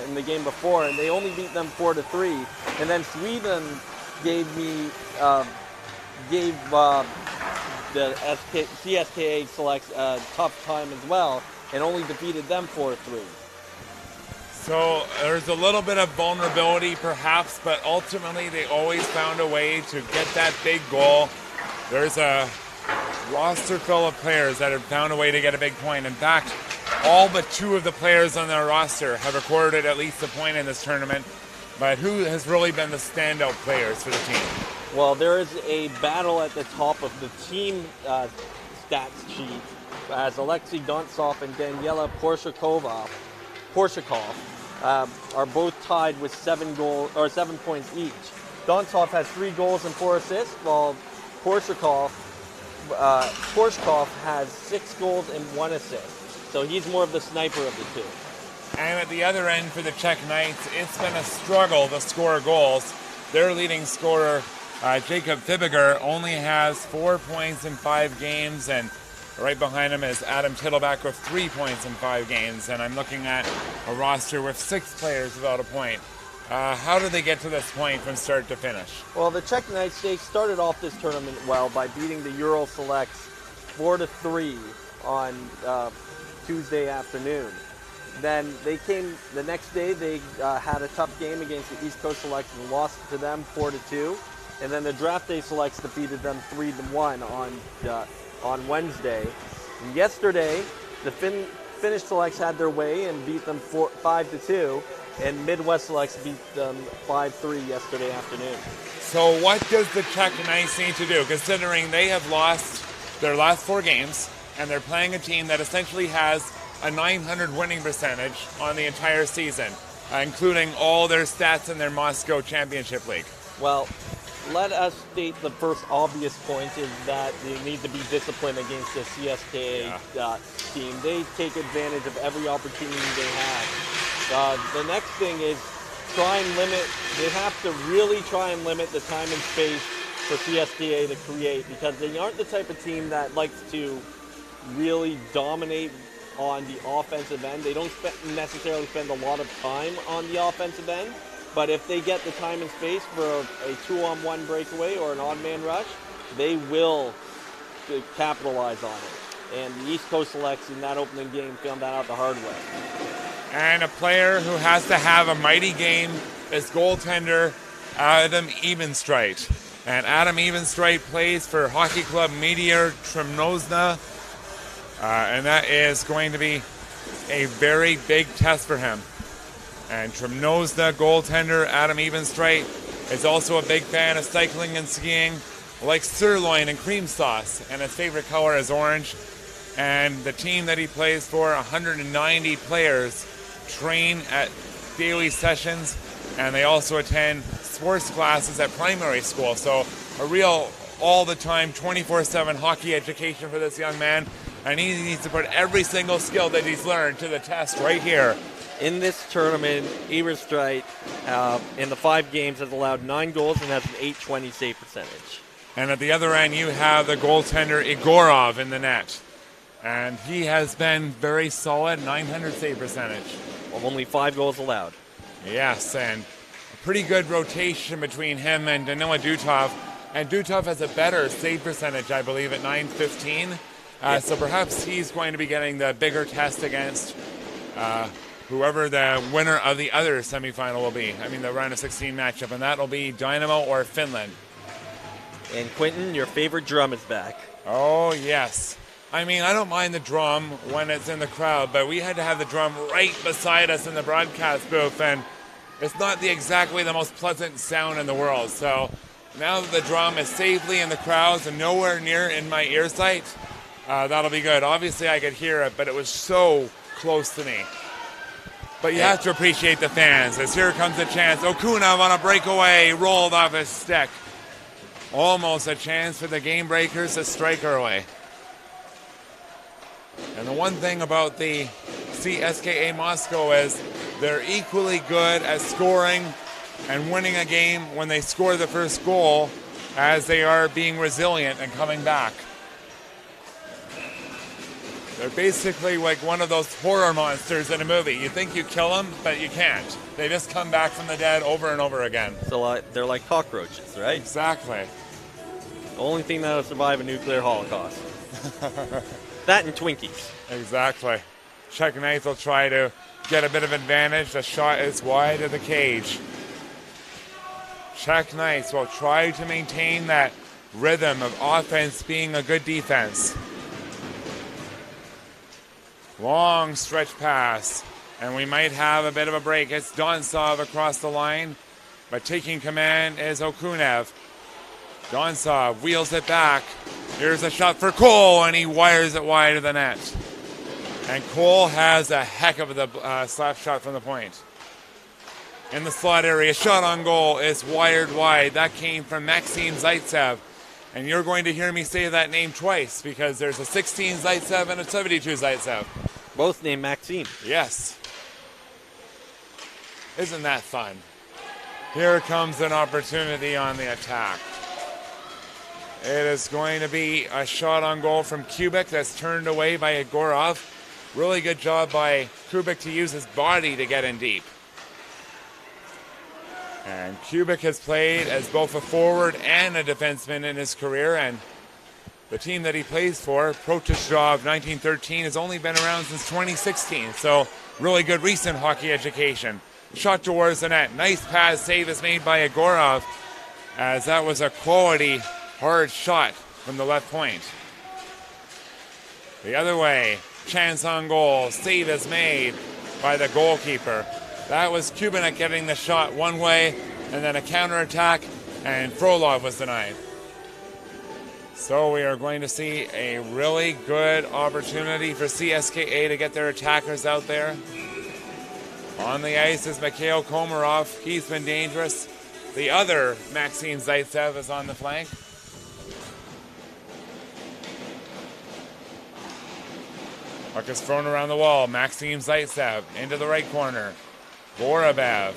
in the game before, and they only beat them 4-3. And then Sweden gave the CSKA Selects a tough time as well, and only defeated them 4-3. So there's a little bit of vulnerability perhaps, but ultimately they always found a way to get that big goal. There's a roster full of players that have found a way to get a big point. In fact, all but 2 of the players on their roster have recorded at least a point in this tournament. But who has really been the standout players for the team? Well, there is a battle at the top of the team stats sheet as Alexei Dontsov and Daniela Porshakov are both tied with 7 points each. Dontsov has 3 goals and 4 assists, while Porshakov has 6 goals and 1 assist. So he's more of the sniper of the two. And at the other end for the Czech Knights, it's been a struggle to score goals. Their leading scorer, Jacob Fibiger, only has 4 points in 5 games, and right behind him is Adam Tittleback with 3 points in 5 games. And I'm looking at a roster with 6 players without a point. How did they get to this point from start to finish? Well, the Czech Knights, they started off this tournament well by beating the Ural Selects 4-3 on Tuesday afternoon. Then they came the next day. They had a tough game against the East Coast Selects and lost to them 4-2. And then the Draft Day Selects defeated them 3-1 on Wednesday. And yesterday, the Finnish Selects had their way and beat them 5-2. And Midwest Selects beat them 5-3 yesterday afternoon. So what does the Czech Knights need to do, considering they have lost their last 4 games and they're playing a team that essentially has a 900 winning percentage on the entire season, including all their stats in their Moscow Championship League? Well, let us state the first obvious point is that they need to be disciplined against the CSKA team. They take advantage of every opportunity they have. The next thing is they have to really try and limit the time and space for CSKA to create, because they aren't the type of team that likes to really dominate on the offensive end. They don't necessarily spend a lot of time on the offensive end, but if they get the time and space for a 2-on-1 breakaway or an odd man rush, they will capitalize on it. And the East Coast Selects in that opening game found that out the hard way. And a player who has to have a mighty game is goaltender Adam Evenstreit. And Adam Evenstreit plays for Hockey Club Meteor Tremnosna. And that is going to be a very big test for him. And Tremnosna goaltender Adam Evenstreit is also a big fan of cycling and skiing, likes sirloin and cream sauce, and his favorite color is orange. And the team that he plays for, 190 players, train at daily sessions, and they also attend sports classes at primary school. So a real all-the-time, 24/7 hockey education for this young man. And he needs to put every single skill that he's learned to the test right here. In this tournament, Evenstreit, in the 5 games, has allowed 9 goals and has an .820 save percentage. And at the other end, you have the goaltender Igorov in the net. And he has been very solid, 900 save percentage. Only 5 goals allowed. Yes, and a pretty good rotation between him and Danila Dutov. And Dutov has a better save percentage, I believe, at .915. So perhaps he's going to be getting the bigger test against whoever the winner of the other semifinal will be. I mean, the round of 16 matchup, and that'll be Dynamo or Finland. And Quentin, your favorite drum is back. Oh, yes. I mean, I don't mind the drum when it's in the crowd, but we had to have the drum right beside us in the broadcast booth, and it's not exactly the most pleasant sound in the world. So now that the drum is safely in the crowds and nowhere near in my ear sight, that'll be good. Obviously, I could hear it, but it was so close to me. But you have to appreciate the fans, as here comes a chance. Okunov on a breakaway, rolled off his stick. Almost a chance for the game breakers to strike early. And the one thing about the CSKA Moscow is they're equally good at scoring and winning a game when they score the first goal as they are being resilient and coming back. They're basically like one of those horror monsters in a movie. You think you kill them, but you can't. They just come back from the dead over and over again. So they're like cockroaches, right? Exactly. The only thing that'll survive a nuclear holocaust. That and Twinkies. Exactly. Czech Knights will try to get a bit of advantage. The shot is wide of the cage. Czech Knights will try to maintain that rhythm of offense being a good defense. Long stretch pass, and we might have a bit of a break. It's Donsov across the line, but taking command is Okunev. Donsov wheels it back. Here's a shot for Cole, and he wires it wide of the net. And Cole has a heck of a slap shot from the point. In the slot area, shot on goal is wired wide. That came from Maxim Zaitsev. And you're going to hear me say that name twice because there's a 16 Zaitsev and a 72 Zaitsev. Both named Maxime. Yes. Isn't that fun? Here comes an opportunity on the attack. It is going to be a shot on goal from Kubik that's turned away by Egorov. Really good job by Kubik to use his body to get in deep. And Kubik has played as both a forward and a defenseman in his career, and the team that he plays for, Protestov 1913, has only been around since 2016, so really good recent hockey education. Shot towards the net. Nice pass save is made by Egorov, as that was a quality hard shot from the left point. The other way, chance on goal. Save is made by the goalkeeper. That was Kubinek getting the shot one way, and then a counterattack, and Frolov was denied. So we are going to see a really good opportunity for CSKA to get their attackers out there. On the ice is Mikhail Komarov. He's been dangerous. The other Maxim Zaitsev is on the flank. Puck is thrown around the wall. Maxim Zaitsev into the right corner. Borobev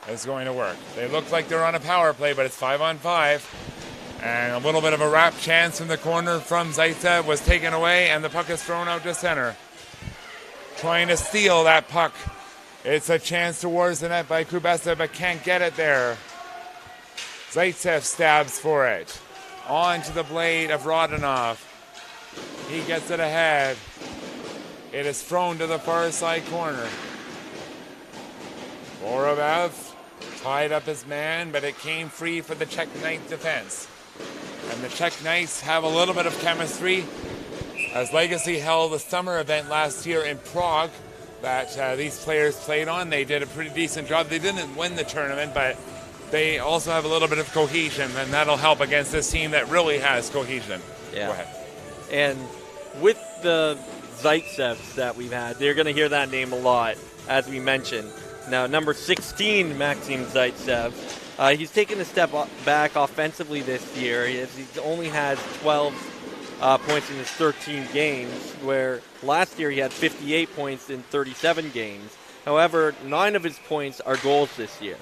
is going to work. They look like they're on a power play, but it's 5-on-5. And a little bit of a wrap chance from the corner from Zaitsev was taken away, and the puck is thrown out to center. Trying to steal that puck. It's a chance towards the net by Kubesa, but can't get it there. Zaitsev stabs for it. On to the blade of Rodionov. He gets it ahead. It is thrown to the far side corner. Borobev tied up his man, but it came free for the Czech Knight defense. And the Czech Knights have a little bit of chemistry, as Legacy held a summer event last year in Prague that these players played on. They did a pretty decent job. They didn't win the tournament, but they also have a little bit of cohesion, and that'll help against this team that really has cohesion. Yeah. Go ahead. And with the Zaitsevs that we've had, they're going to hear that name a lot, as we mentioned. Now, number 16, Maxim Zaitsev, he's taken a step back offensively this year. He's only had 12 points in his 13 games, where last year he had 58 points in 37 games. However, 9 of his points are goals this year.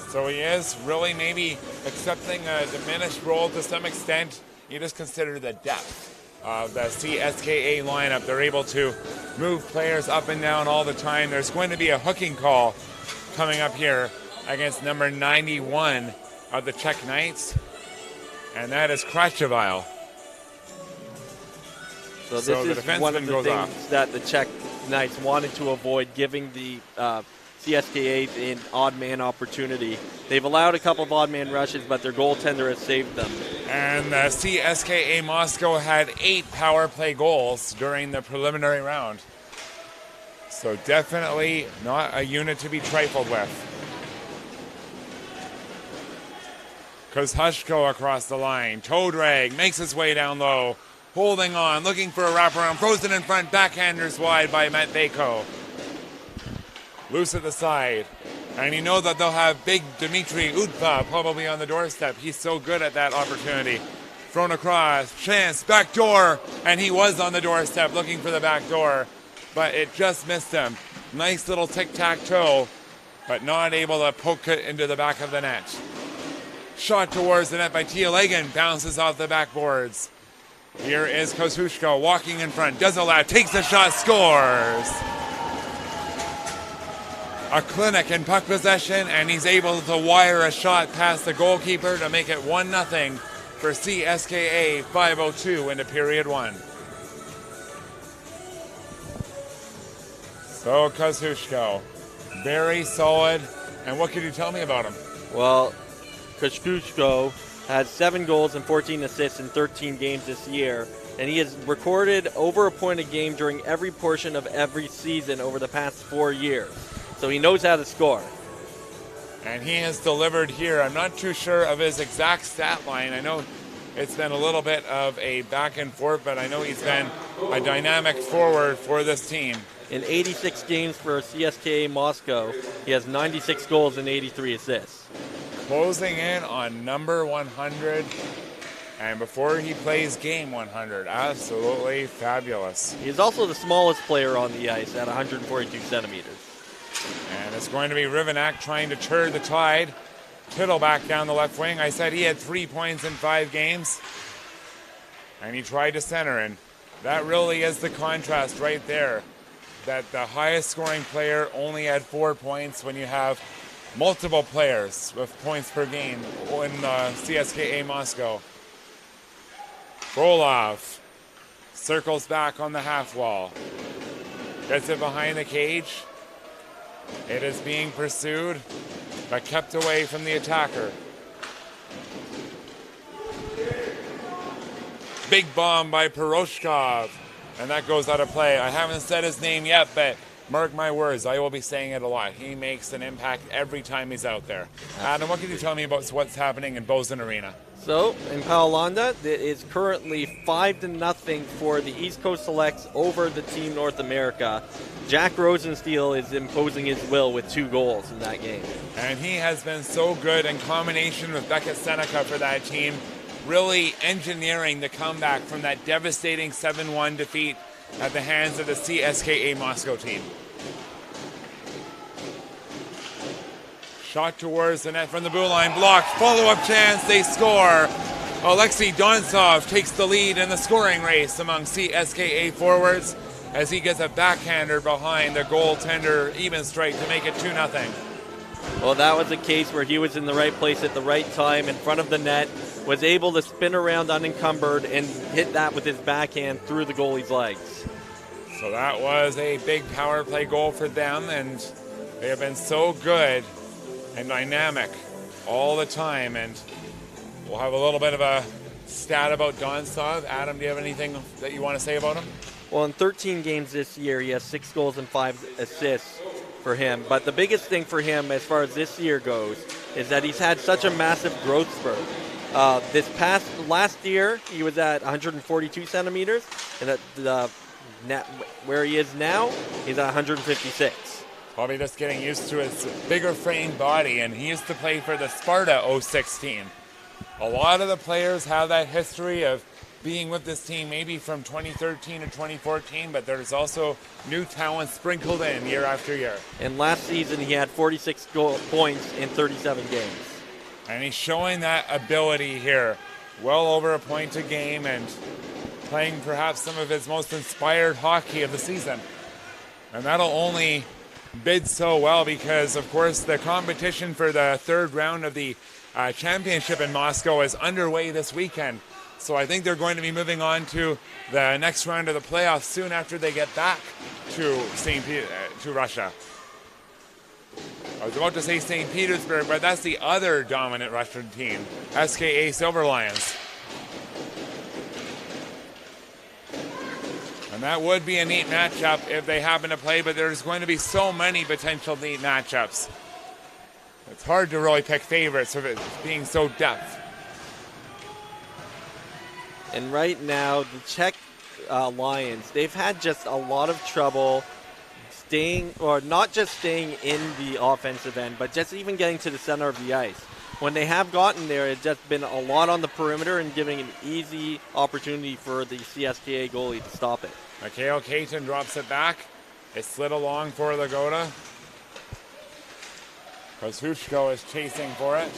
So he is really maybe accepting a diminished role to some extent. You just consider the depth of the CSKA lineup. They're able to move players up and down all the time. There's going to be a hooking call coming up here against number 91 of the Czech Knights, and that is Krachevile. So this is one of the things that the Czech Knights wanted to avoid, giving the CSKA an odd man opportunity. They've allowed a couple of odd man rushes, but their goaltender has saved them. And the CSKA Moscow had 8 power play goals during the preliminary round. So definitely not a unit to be trifled with. Kozhushko across the line. Toe drag, makes his way down low. Holding on, looking for a wraparound. Frozen in front, backhanders wide by Matveyko. Loose at the side. And you know that they'll have big Dmitry Udpa probably on the doorstep. He's so good at that opportunity. Thrown across, chance, back door. And he was on the doorstep looking for the back door. But it just missed him. Nice little tic-tac-toe, but not able to poke it into the back of the net. Shot towards the net by Tealegan, bounces off the backboards. Here is Kozushko walking in front, does a lap, takes the shot, scores. A clinic in puck possession, and he's able to wire a shot past the goalkeeper to make it 1-0 for CSKA. 5:02 into period 1. So Kozushko, very solid. And what could you tell me about him? Well, Kozushko has 7 goals and 14 assists in 13 games this year, and he has recorded over a point a game during every portion of every season over the past 4 years. So he knows how to score. And he has delivered here. I'm not too sure of his exact stat line. I know it's been a little bit of a back and forth, but I know he's been a dynamic forward for this team. In 86 games for CSKA Moscow, he has 96 goals and 83 assists. Closing in on number 100, and before he plays game 100, absolutely fabulous. He is also the smallest player on the ice at 142 centimeters. And it's going to be Rivenak trying to turn the tide. Tittle back down the left wing. I said he had 3 points in 5 games, and he tried to center, and that really is the contrast right there, that the highest scoring player only had 4 points when you have multiple players with points per game in CSKA Moscow. Rolov circles back on the half wall, gets it behind the cage. It is being pursued, but kept away from the attacker. Big bomb by Poroshkov, and that goes out of play. I haven't said his name yet, but mark my words, I will be saying it a lot. He makes an impact every time he's out there. Adam, what can you tell me about what's happening in Bolzano Arena? So, in Paolanda, it is currently 5-0 for the East Coast Selects over the Team North America. Jack Rosensteel is imposing his will with 2 goals in that game. And he has been so good in combination with Beckett Seneca for that team, really engineering the comeback from that devastating 7-1 defeat at the hands of the CSKA Moscow team. Shot towards the net from the blue line, blocked, follow-up chance, they score. Alexei Dontsov takes the lead in the scoring race among CSKA forwards as he gets a backhander behind the goaltender even strike to make it 2-0. Well, that was a case where he was in the right place at the right time in front of the net, was able to spin around unencumbered and hit that with his backhand through the goalie's legs. So that was a big power play goal for them, and they have been so good and dynamic all the time. And we'll have a little bit of a stat about Dontsov. Adam, do you have anything that you want to say about him? Well, in 13 games this year, he has 6 goals and 5 assists for him. But the biggest thing for him as far as this year goes is that he's had such a massive growth spurt. Last year, he was at 142 centimeters, and at where he is now, he's at 156. Probably just getting used to his bigger frame body, and he used to play for the Sparta 06 team. A lot of the players have that history of being with this team maybe from 2013 to 2014, but there's also new talent sprinkled in year after year. And last season, he had 46 points in 37 games. And he's showing that ability here. Well over a point a game and playing perhaps some of his most inspired hockey of the season. And that'll only bid so well because, of course, the competition for the 3rd round of the championship in Moscow is underway this weekend. So I think they're going to be moving on to the next round of the playoffs soon after they get back to Russia. I was about to say St. Petersburg, but that's the other dominant Russian team, SKA Silver Lions. And that would be a neat matchup if they happen to play, but there's going to be so many potential neat matchups. It's hard to really pick favorites with it being so depth. And right now, the Czech Lions, they've had just a lot of trouble not just staying in the offensive end, but just even getting to the center of the ice. When they have gotten there, it's just been a lot on the perimeter and giving an easy opportunity for the CSKA goalie to stop it. Mikhail Kaitin drops it back. It slid along for Lagoda. Kozushko is chasing for it.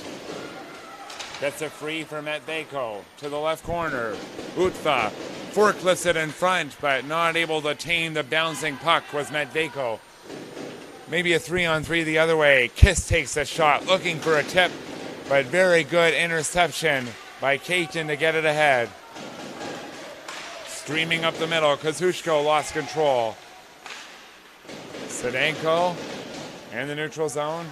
Gets it free for Medveko to the left corner. Utva forklifts it in front, but not able to tame the bouncing puck was Medvejko. Maybe a 3-on-3 the other way. Kiss takes a shot, looking for a tip, but very good interception by Keiton to get it ahead. Streaming up the middle, Kazushko lost control. Sedenko in the neutral zone,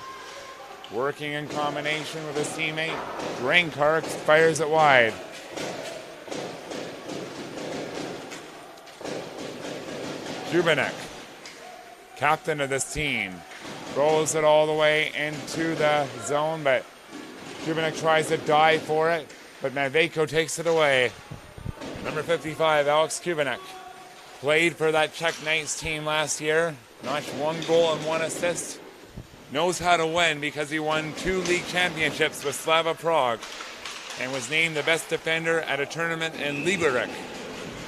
working in combination with his teammate. Drankark fires it wide. Jubinek, captain of this team, throws it all the way into the zone, but Jubinek tries to dive for it, but Medvejko takes it away. Number 55, Alex Kubinek, played for that Czech Knights team last year, notched 1 goal and 1 assist, knows how to win because he won 2 league championships with Slava Prague, and was named the best defender at a tournament in Liberec.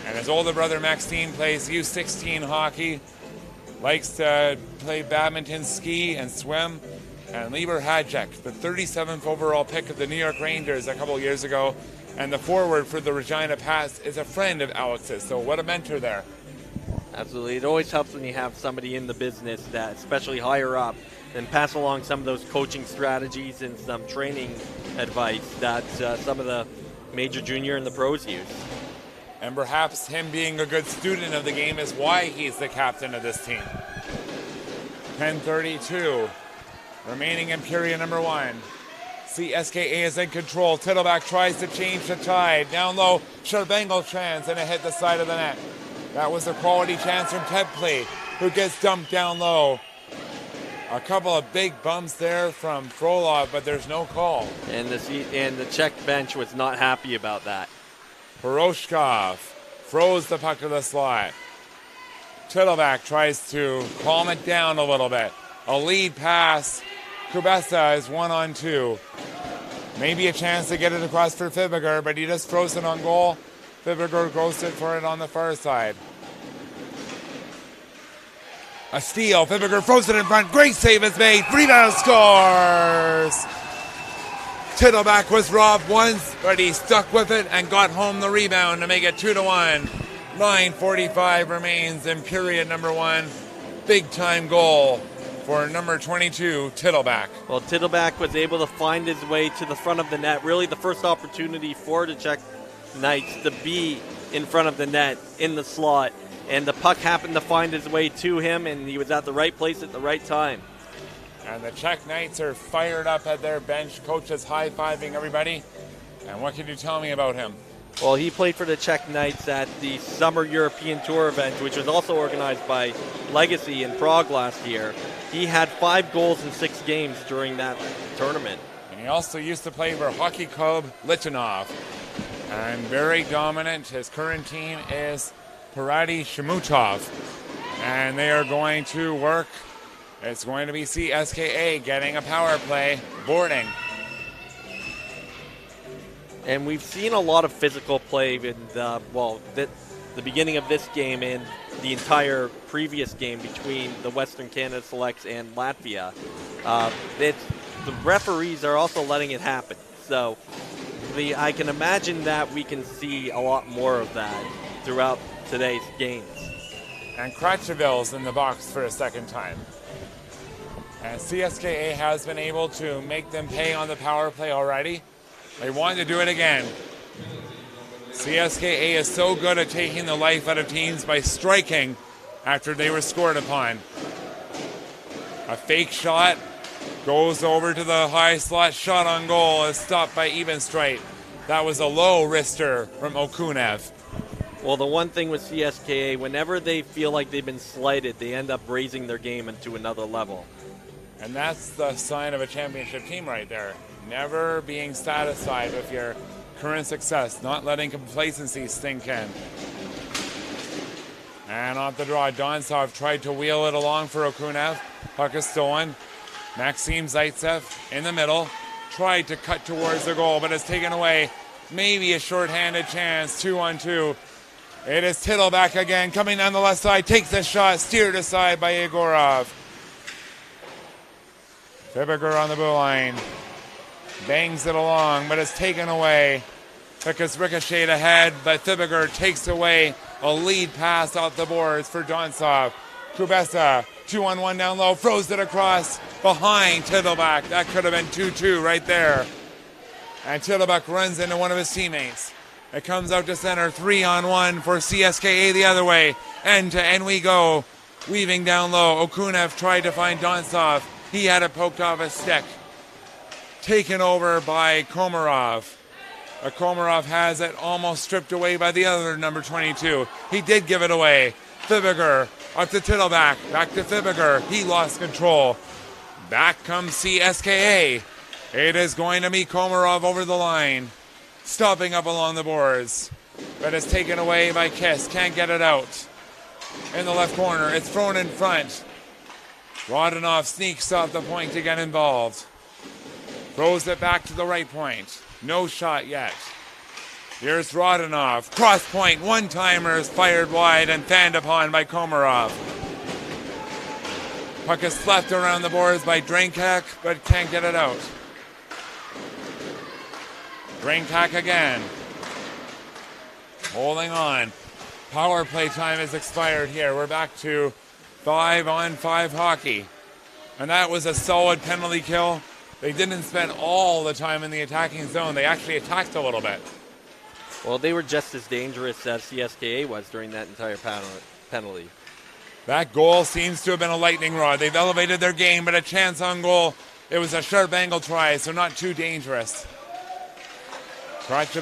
And his older brother Maxime plays U16 hockey, likes to play badminton, ski, and swim. And Lieber Hadjek, the 37th overall pick of the New York Rangers a couple years ago, and the forward for the Regina Pats, is a friend of Alex's. So what a mentor there. Absolutely. It always helps when you have somebody in the business that, especially higher up, and pass along some of those coaching strategies and some training advice that some of the major junior and the pros use. And perhaps him being a good student of the game is why he's the captain of this team. 10:32 remaining in period number 1. CSKA is in control. Tittleback tries to change the tide. Down low, Sherbengal chance, and it hit the side of the net. That was a quality chance from Tepli, who gets dumped down low. A couple of big bumps there from Frolov, but there's no call. And the Czech bench was not happy about that. Poroshkov froze the puck to the slot. Tittleback tries to calm it down a little bit. A lead pass. Kubesa is 1-on-2. Maybe a chance to get it across for Fibiger, but he just froze it on goal. Fibiger ghosted for it on the far side. A steal. Fibiger froze it in front. Great save is made. Rebound scores. Tittleback was robbed once, but he stuck with it and got home the rebound to make it 2-1. 9:45 remains in period number 1. Big time goal for number 22, Tittleback. Well, Tittleback was able to find his way to the front of the net. Really the first opportunity for the Czech Knights to be in front of the net in the slot. And the puck happened to find his way to him, and he was at the right place at the right time. And the Czech Knights are fired up at their bench. Coach is high-fiving everybody. And what can you tell me about him? Well, he played for the Czech Knights at the Summer European Tour event, which was also organized by Legacy in Prague last year. He had 5 goals in 6 games during that tournament. And he also used to play for Hockey Club Litanov. And very dominant. His current team is Parady Shemutov. And they are going to work. It's going to be CSKA getting a power play, boarding. And we've seen a lot of physical play in the beginning of this game and the entire previous game between the Western Canada Selects and Latvia. The referees are also letting it happen. So I can imagine that we can see a lot more of that throughout today's games. And Kratcheville's in the box for a second time. And CSKA has been able to make them pay on the power play already. They want to do it again. CSKA is so good at taking the life out of teams by striking after they were scored upon. A fake shot goes over to the high slot. Shot on goal is stopped by Evenstreit. That was a low wrister from Okunev. Well, the one thing with CSKA, whenever they feel like they've been slighted, they end up raising their game into another level. And that's the sign of a championship team right there. Never being satisfied with your current success, not letting complacency sink in. And off the draw, Dontsov tried to wheel it along for Okunev. Puck is stolen. Maxim Zaitsev in the middle. Tried to cut towards the goal, but it's taken away. Maybe a shorthanded chance, 2-on-2. It is Tittleback again, coming down the left side, takes a shot, steered aside by Yegorov. Fibiger on the blue line. Bangs it along, but it's taken away. because ricocheted ahead, but Thibiger takes away a lead pass off the boards for Donsov. Kubesa, 2-on-1 down low, throws it across behind Tittlebach. That could have been 2-2 right there. And Tittlebach runs into one of his teammates. It comes out to center, 3-on-1 for CSKA the other way. End to end we go. Weaving down low, Okunev tried to find Donsov. He had it poked off his stick. Taken over by Komarov. Komarov has it almost stripped away by the other number 22. He did give it away. Thibiger up to Tittlebach. Back to Thibiger. He lost control. Back comes CSKA. It is going to be Komarov over the line. Stopping up along the boards. But it's taken away by Kiss. Can't get it out. In the left corner. It's thrown in front. Rodionov sneaks off the point to get involved. Throws it back to the right point. No shot yet. Here's Rodionov. Cross point. One-timers fired wide and fanned upon by Komarov. Puck is slapped around the boards by Drinkak, but can't get it out. Drinkak again. Holding on. Power play time has expired here. We're back to 5-on-5 hockey. And that was a solid penalty kill. They didn't spend all the time in the attacking zone. They actually attacked a little bit. Well, they were just as dangerous as CSKA was during that entire penalty. That goal seems to have been a lightning rod. They've elevated their game, but a chance on goal. It was a sharp angle try, so not too dangerous.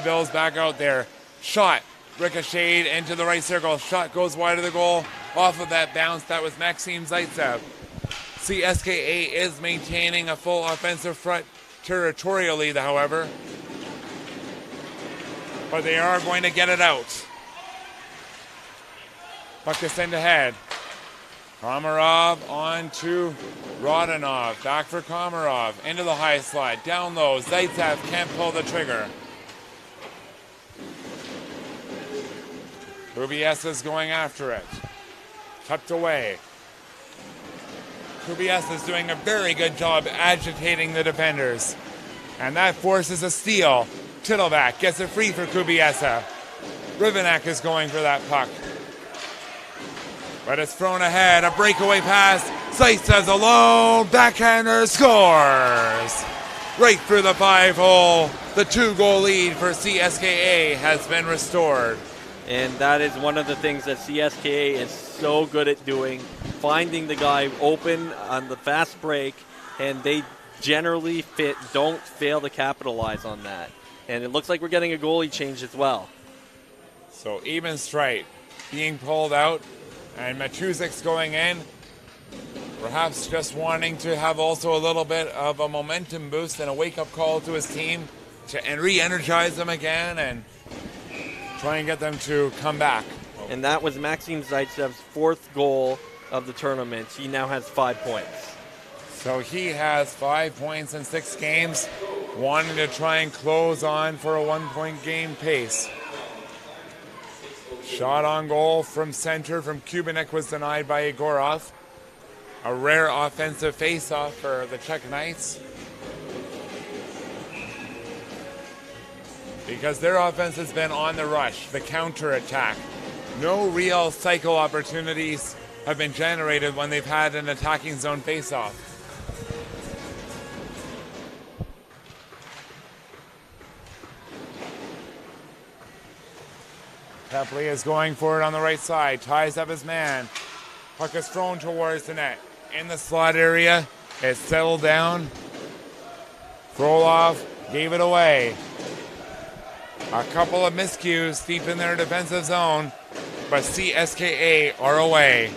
Bill's back out there. Shot. Ricocheted into the right circle. Shot goes wide of the goal. Off of that bounce, that was Maxim Zaitsev. CSKA is maintaining a full offensive front territorially, however. But they are going to get it out. Puck is sent ahead. Komarov on to Rodionov. Back for Komarov. Into the high slot. Down low. Zaitsev can't pull the trigger. Kubiesa is going after it. Tucked away. Kubiesa is doing a very good job agitating the defenders. And that forces a steal. Tittlebach gets it free for Kubiesa. Rivenek is going for that puck. But it's thrown ahead. A breakaway pass. Zaitsev's alone. Backhander scores. Right through the 5-hole. The 2-goal lead for CSKA has been restored. And that is one of the things that CSKA is so good at doing, finding the guy open on the fast break, and they generally don't fail to capitalize on that. And it looks like we're getting a goalie change as well. So even straight being pulled out, and Matuzik's going in, perhaps just wanting to have also a little bit of a momentum boost and a wake-up call to his team to re-energize them again and try and get them to come back. And that was Maxim Zaitsev's 4th goal of the tournament. He now has 5 points. So he has 5 points in 6 games, wanting to try and close on for a 1-point game pace. Shot on goal from center from Kubinek was denied by Egorov. A rare offensive face-off for the Czech Knights, because their offense has been on the rush, the counter-attack. No real cycle opportunities have been generated when they've had an attacking zone face-off. Pepley is going for it on the right side, ties up his man. Puck is thrown towards the net. In the slot area, it's settled down. Frolov gave it away. A couple of miscues deep in their defensive zone, but CSKA are away.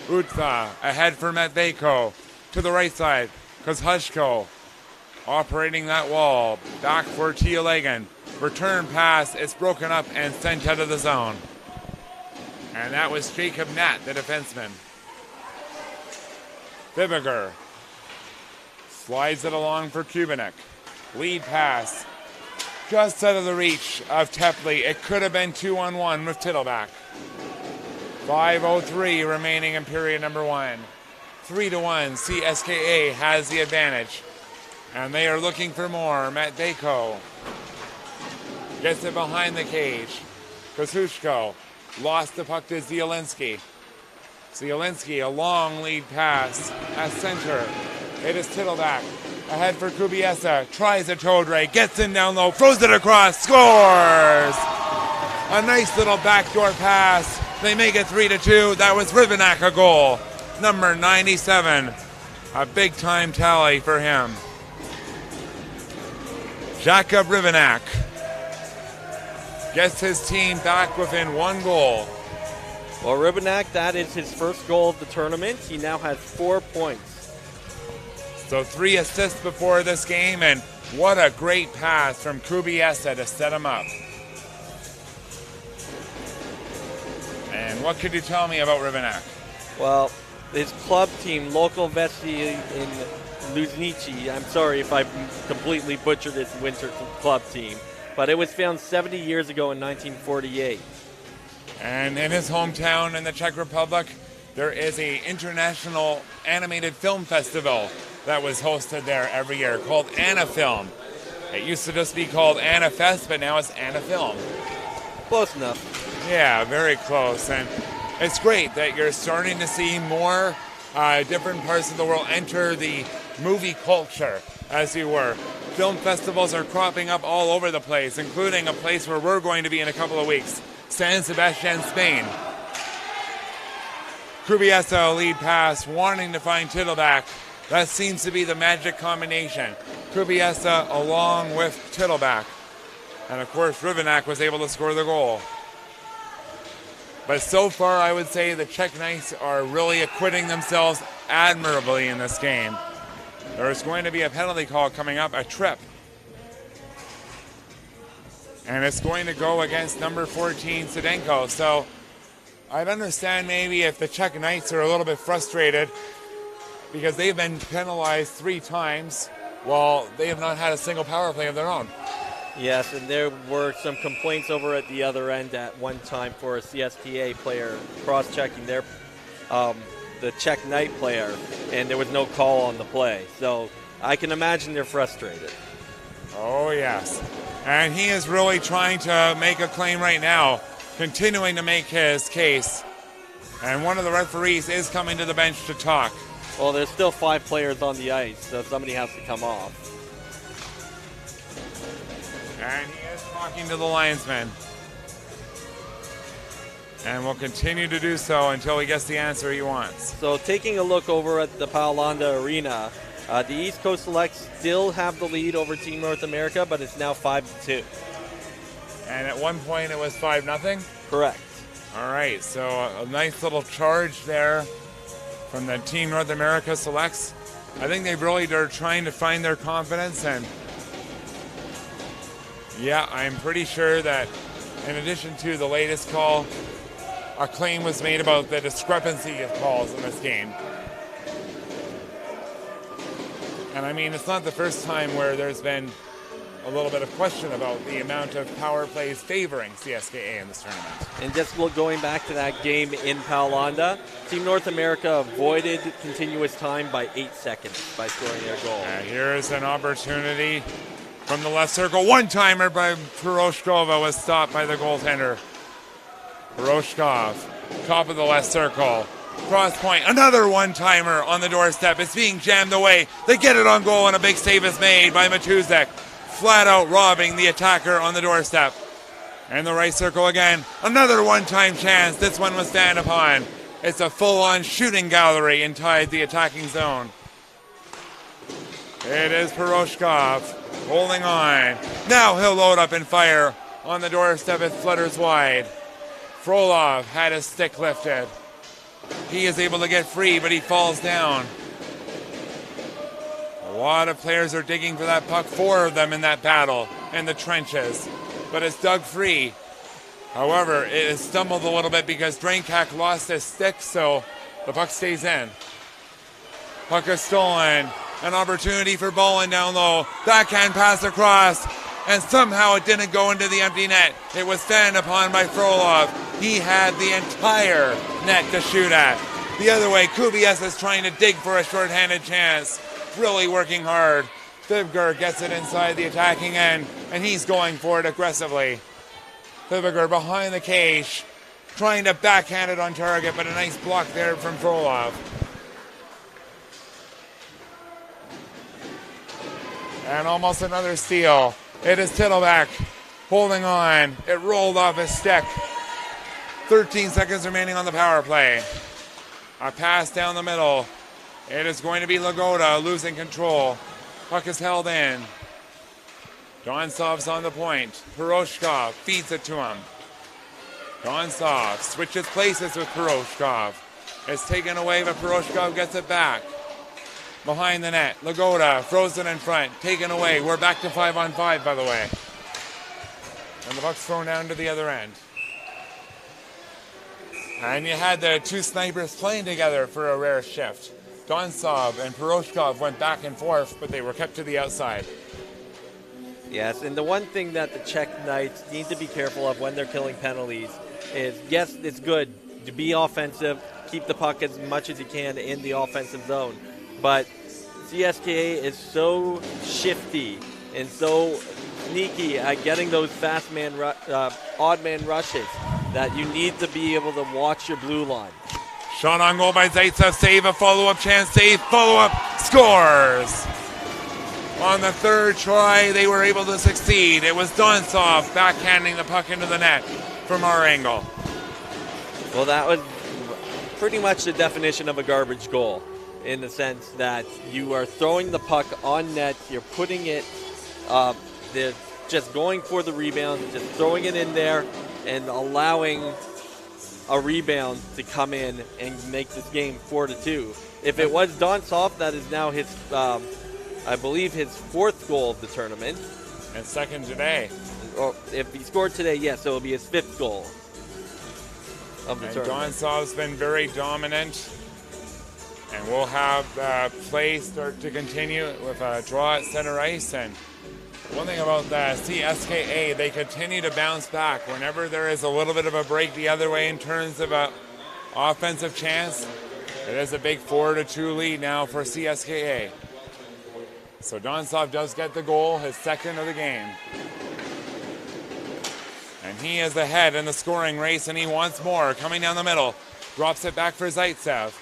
Utha ahead for Medveko to the right side. Kozhushko operating that wall. Back for Tealegan. Return pass, it's broken up and sent out of the zone. And that was Jacob Nat, the defenseman. Thibiger slides it along for Kubinek. Lead pass. Just out of the reach of Tepley. It could have been 2-on-1 with Tittlebach. 5:03 remaining in period number 1. 3-1. CSKA has the advantage. And they are looking for more. Matt Dako. Gets it behind the cage. Kosushko lost the puck to Zielinski. Zielinski, a long lead pass at center. It is Tittleback. Ahead for Kubiesa. Tries a toe drag. Gets in down low. Throws it across. Scores! A nice little backdoor pass. They make it 3-2. That was Rivenak a goal. Number 97. A big time tally for him. Jakob Rivenak gets his team back within 1 goal. Well, Rivenak, that is his first goal of the tournament. He now has 4 points. So 3 assists before this game, and what a great pass from Kubiesa to set him up. And what could you tell me about Rivenak? Well, his club team, Local Vesti in Luznici, I'm sorry if I completely butchered his winter club team, but it was found 70 years ago in 1948. And in his hometown in the Czech Republic, there is an international animated film festival that was hosted there every year called Anafilm. It used to just be called Anafest, but now it's Anafilm. Close enough. Yeah, very close. And it's great that you're starting to see more different parts of the world enter the movie culture, as you were. Film festivals are cropping up all over the place, including a place where we're going to be in a couple of weeks, San Sebastian, Spain. Kubiesa, lead pass, wanting to find Tittleback. That seems to be the magic combination. Kubiesa along with Tittleback. And of course, Rivenak was able to score the goal. But so far, I would say the Czech Knights are really acquitting themselves admirably in this game. There's going to be a penalty call coming up, a trip. And it's going to go against number 14, Sedenko. So I'd understand maybe if the Czech Knights are a little bit frustrated because they've been penalized 3 times while they have not had a single power play of their own. Yes, and there were some complaints over at the other end at one time for a CSKA player cross-checking their the Czech Knight player, and there was no call on the play. So I can imagine they're frustrated. Oh, yes. And he is really trying to make a claim right now, continuing to make his case. And one of the referees is coming to the bench to talk. Well, there's still 5 players on the ice, so somebody has to come off. And he is talking to the linesman. And will continue to do so until he gets the answer he wants. So taking a look over at the Paulanda Arena, the East Coast Selects still have the lead over Team North America, but it's now 5-2. And at one point it was 5-0? Correct. All right, so a nice little charge there from the Team North America Selects. I think they really are trying to find their confidence, and yeah, I'm pretty sure that in addition to the latest call, a claim was made about the discrepancy of calls in this game. And I mean, it's not the first time where there's been a little bit of question about the amount of power plays favoring CSKA in this tournament. And just going back to that game in Paulanda, Team North America avoided continuous time by 8 seconds by scoring their goal. Here's an opportunity from the left circle. One-timer by Piroshkova was stopped by the goaltender. Piroshkov, top of the left circle. Cross point, another one-timer on the doorstep. It's being jammed away. They get it on goal, and a big save is made by Matuzek. Flat out robbing the attacker on the doorstep. And the right circle again. Another one-time chance. This one was stand upon. It's a full-on shooting gallery inside the attacking zone. It is Piroshkov holding on. Now he'll load up and fire. On the doorstep, it flutters wide. Frolov had his stick lifted. He is able to get free, but he falls down. A lot of players are digging for that puck. 4 of them in that battle in the trenches. But it's dug free. However, it has stumbled a little bit because Drankak lost his stick, so the puck stays in. Puck is stolen. An opportunity for Bolin down low. Backhand pass across. And somehow it didn't go into the empty net. It was stand upon by Frolov. He had the entire net to shoot at. The other way, Kubiesa is trying to dig for a shorthanded chance. Really working hard. Vibger gets it inside the attacking end. and he's going for it aggressively. Fibiger behind the cage, trying to backhand it on target, but a nice block there from Frolov. And almost another steal. It is Tittleback holding on. It rolled off his stick. 13 seconds remaining on the power play. A pass down the middle. It is going to be Lagoda losing control. Puck is held in. Donsov's on the point. Piroshkov feeds it to him. Donsov switches places with Piroshkov. It's taken away, but Piroshkov gets it back. Behind the net, Lagoda frozen in front, taken away. We're back to 5-on-5, by the way. And the puck's thrown down to the other end. And you had the two snipers playing together for a rare shift. Donsov and Piroshkov went back and forth, but they were kept to the outside. Yes, and the one thing that the Czech Knights need to be careful of when they're killing penalties is, yes, it's good to be offensive, keep the puck as much as you can in the offensive zone, but CSKA is so shifty and so sneaky at getting those fast man, odd man rushes that you need to be able to watch your blue line. Shot on goal by Zaitsev, save, a follow-up chance, save, follow-up, scores! On the third try, they were able to succeed. It was Donsov backhanding the puck into the net from our angle. Well, that was pretty much the definition of a garbage goal, in the sense that you are throwing the puck on net, you're putting it, they're just going for the rebound, just throwing it in there and allowing a rebound to come in and make this game 4-2. If it was Donsov, that is now his, I believe, his fourth goal of the tournament. And second today. Or if he scored today, yes, it will be his fifth goal of the tournament. Donsov's been very dominant. And we'll have play start to continue with a draw at center ice. And one thing about the CSKA, they continue to bounce back. Whenever there is a little bit of a break the other way in terms of an offensive chance, it is a big 4-2 lead now for CSKA. So Donsov does get the goal, his second of the game. And he is ahead in the scoring race, and he wants more. Coming down the middle, drops it back for Zaitsev.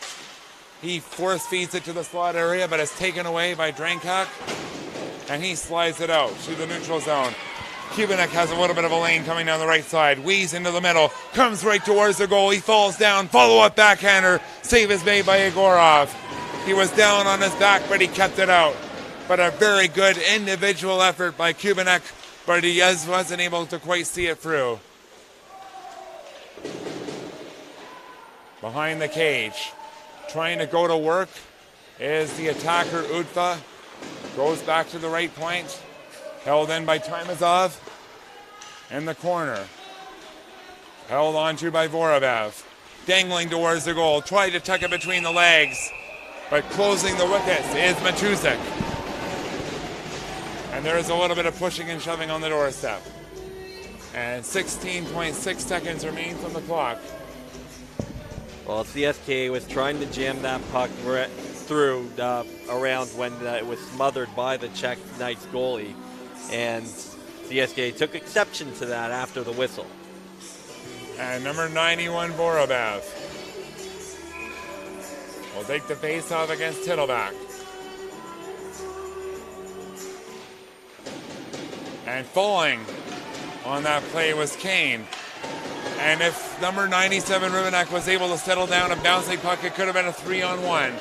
He force feeds it to the slot area, but it's taken away by Drankak. And he slides it out to the neutral zone. Kubanek has a little bit of a lane coming down the right side. Weaves into the middle, comes right towards the goal. He falls down, follow-up backhander. Save is made by Egorov. He was down on his back, but he kept it out. But a very good individual effort by Kubanek, but he wasn't able to quite see it through. Behind the cage, trying to go to work is the attacker Udfa. Goes back to the right point. Held in by Timazov. In the corner. Held onto by Vorobev. Dangling towards the goal. Tried to tuck it between the legs. But closing the wickets is Matusik. And there is a little bit of pushing and shoving on the doorstep. And 16.6 seconds remain from the clock. Well, CSK was trying to jam that puck through around when it was smothered by the Czech Knights goalie, and CSK took exception to that after the whistle. And number 91, Vorobev, will take the face-off against Tittleback. And falling on that play was Kane. And if number 97, Rubenek, was able to settle down a bouncing puck, it could have been a 3-on-1.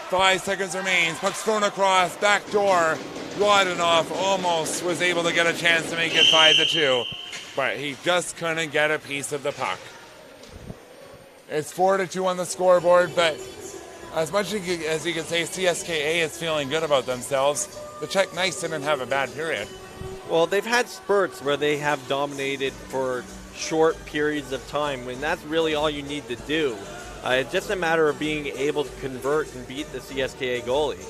5 seconds remains. Puck's thrown across, back door. Rodinoff almost was able to get a chance to make it 5-2, but he just couldn't get a piece of the puck. It's 4-2 on the scoreboard, but as much as you can say CSKA is feeling good about themselves, the Czech Knights didn't have a bad period. Well, they've had spurts where they have dominated for short periods of time, when that's really all you need to do. It's just a matter of being able to convert and beat the CSKA goalie.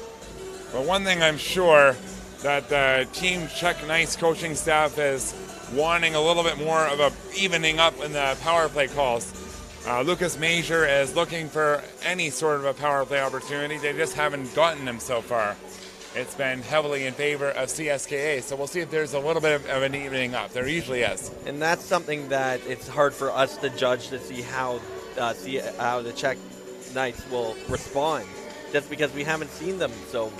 But one thing I'm sure that the Team Czech Knights coaching staff is wanting a little bit more of a evening up in the power play calls. Lucas Major is looking for any sort of a power play opportunity. They just haven't gotten them so far. it's been heavily in favor of CSKA. So we'll see if there's a little bit of an evening up. There usually is. And that's something that it's hard for us to judge to see how the Czech Knights will respond, just because we haven't seen them so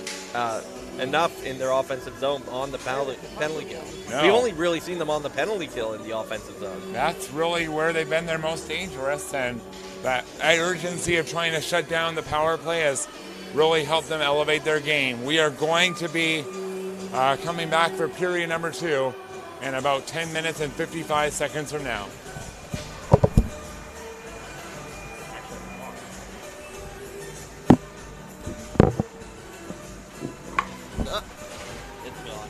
enough in their offensive zone on the penalty kill. No. We've only really seen them on the penalty kill in the offensive zone. That's really where they've been their most dangerous, and that urgency of trying to shut down the power play has really helped them elevate their game. We are going to be coming back for period number 2 in about 10 minutes and 55 seconds from now. It's gone.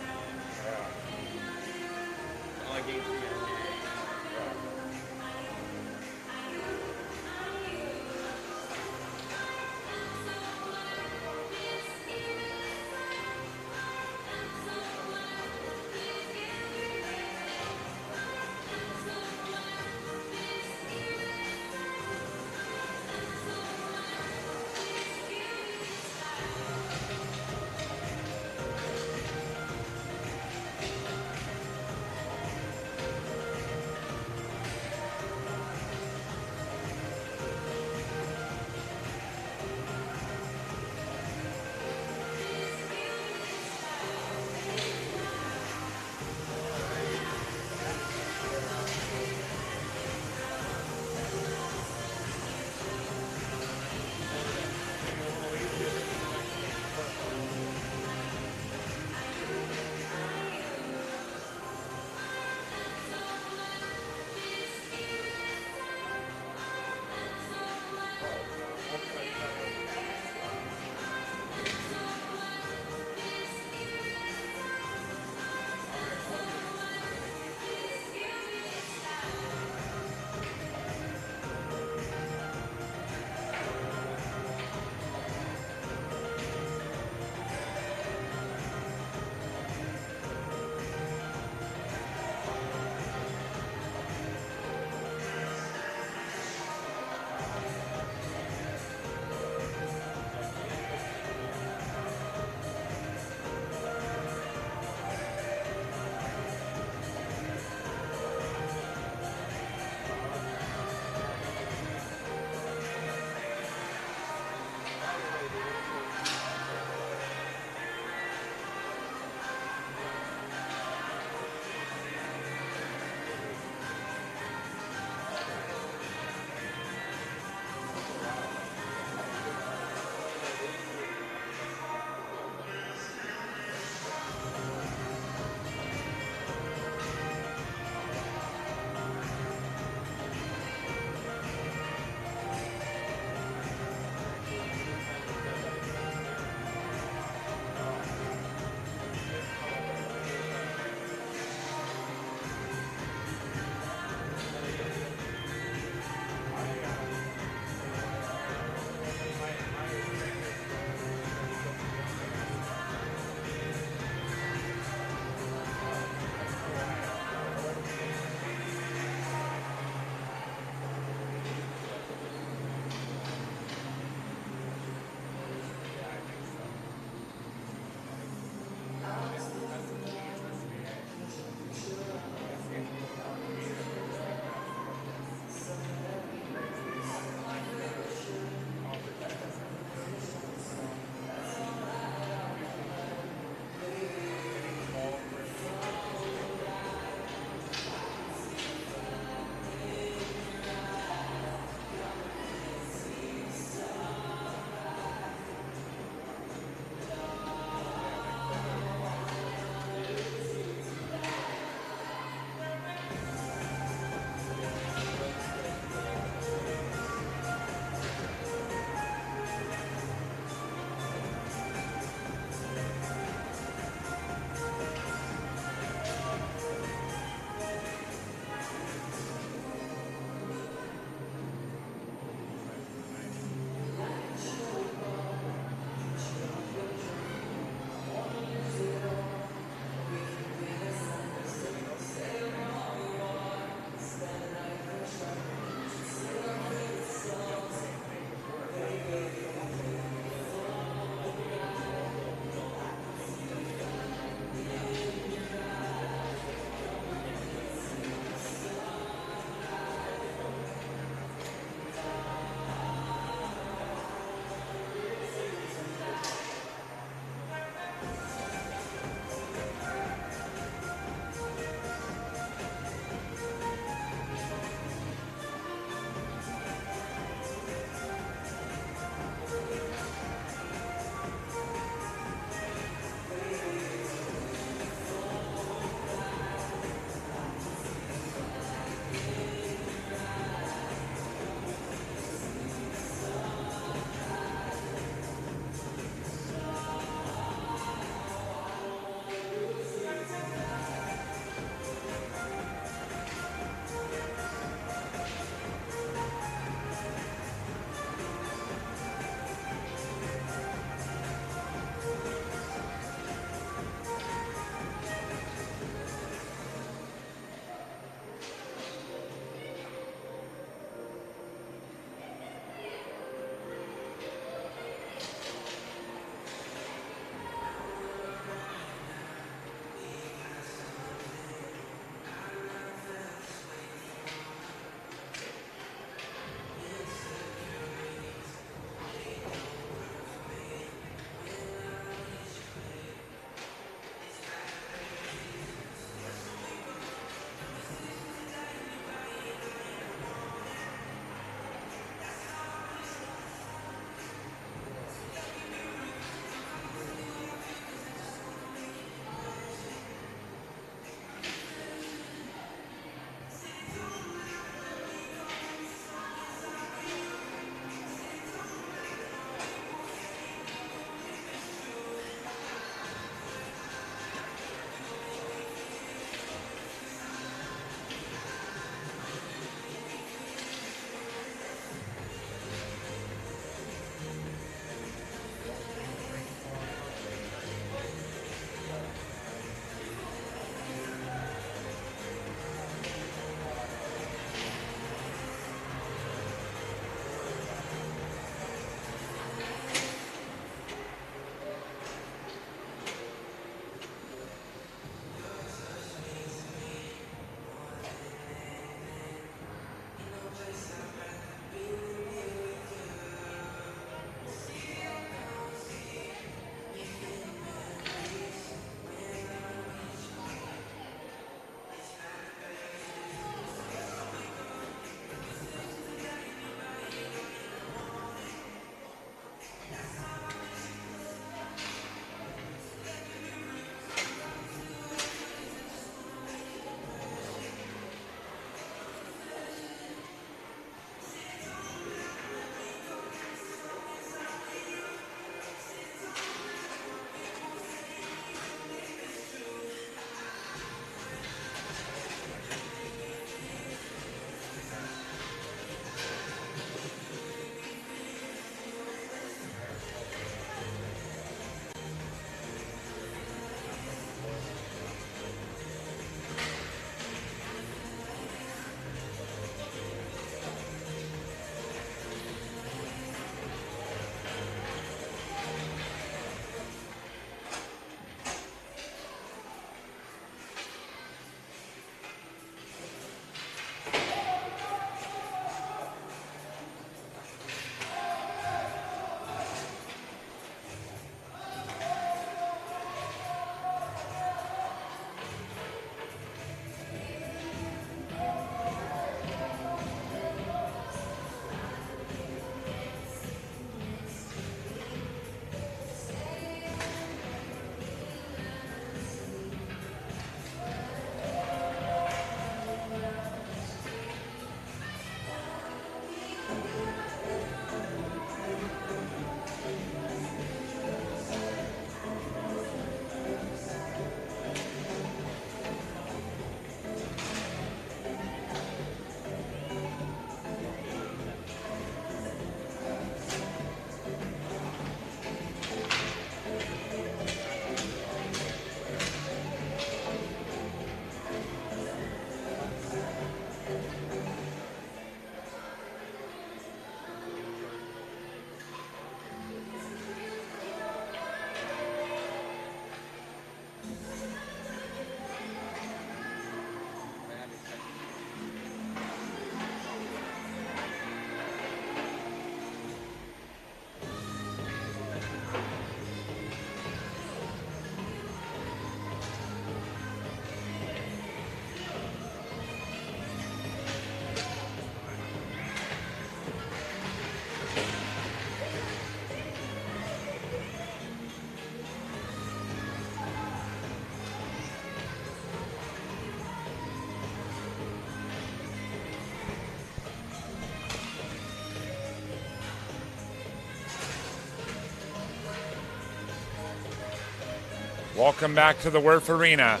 Welcome back to the Wurf Arena.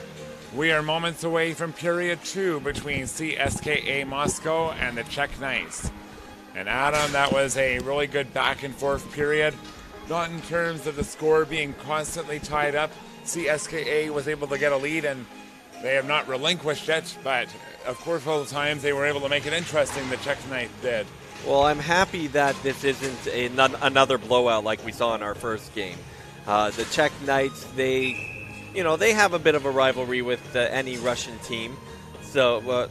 We are moments away from period 2 between cska Moscow and the Czech Knights. And Adam, that was a really good back and forth period. Not in terms of the score being constantly tied up. CSKA was able to get a lead and they have not relinquished it, but of course all the times they were able to make it interesting, the Czech Knights did. Well, I'm happy that this isn't another blowout like we saw in our first game. The Czech Knights, they have a bit of a rivalry with any Russian team. So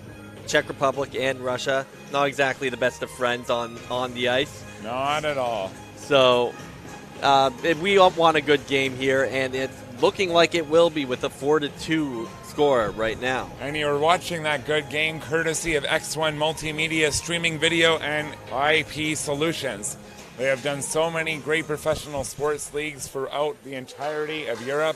Czech Republic and Russia, not exactly the best of friends on the ice. Not at all. So we all want a good game here, and it's looking like it will be with a 4-2 score right now. And you're watching that good game courtesy of X1 Multimedia Streaming Video and IP Solutions. They have done so many great professional sports leagues throughout the entirety of Europe,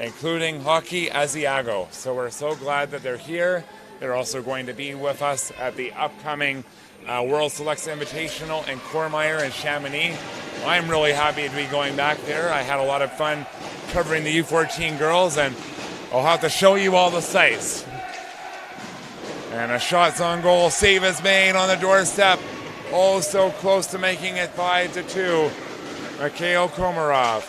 including Hockey Asiago. So we're so glad that they're here. They're also going to be with us at the upcoming World Selects Invitational in Courmayeur and Chamonix. I'm really happy to be going back there. I had a lot of fun covering the U14 girls, and I'll have to show you all the sights. And a shots on goal, save is made on the doorstep. Oh, so close to making it 5-2. Mikhail Komarov.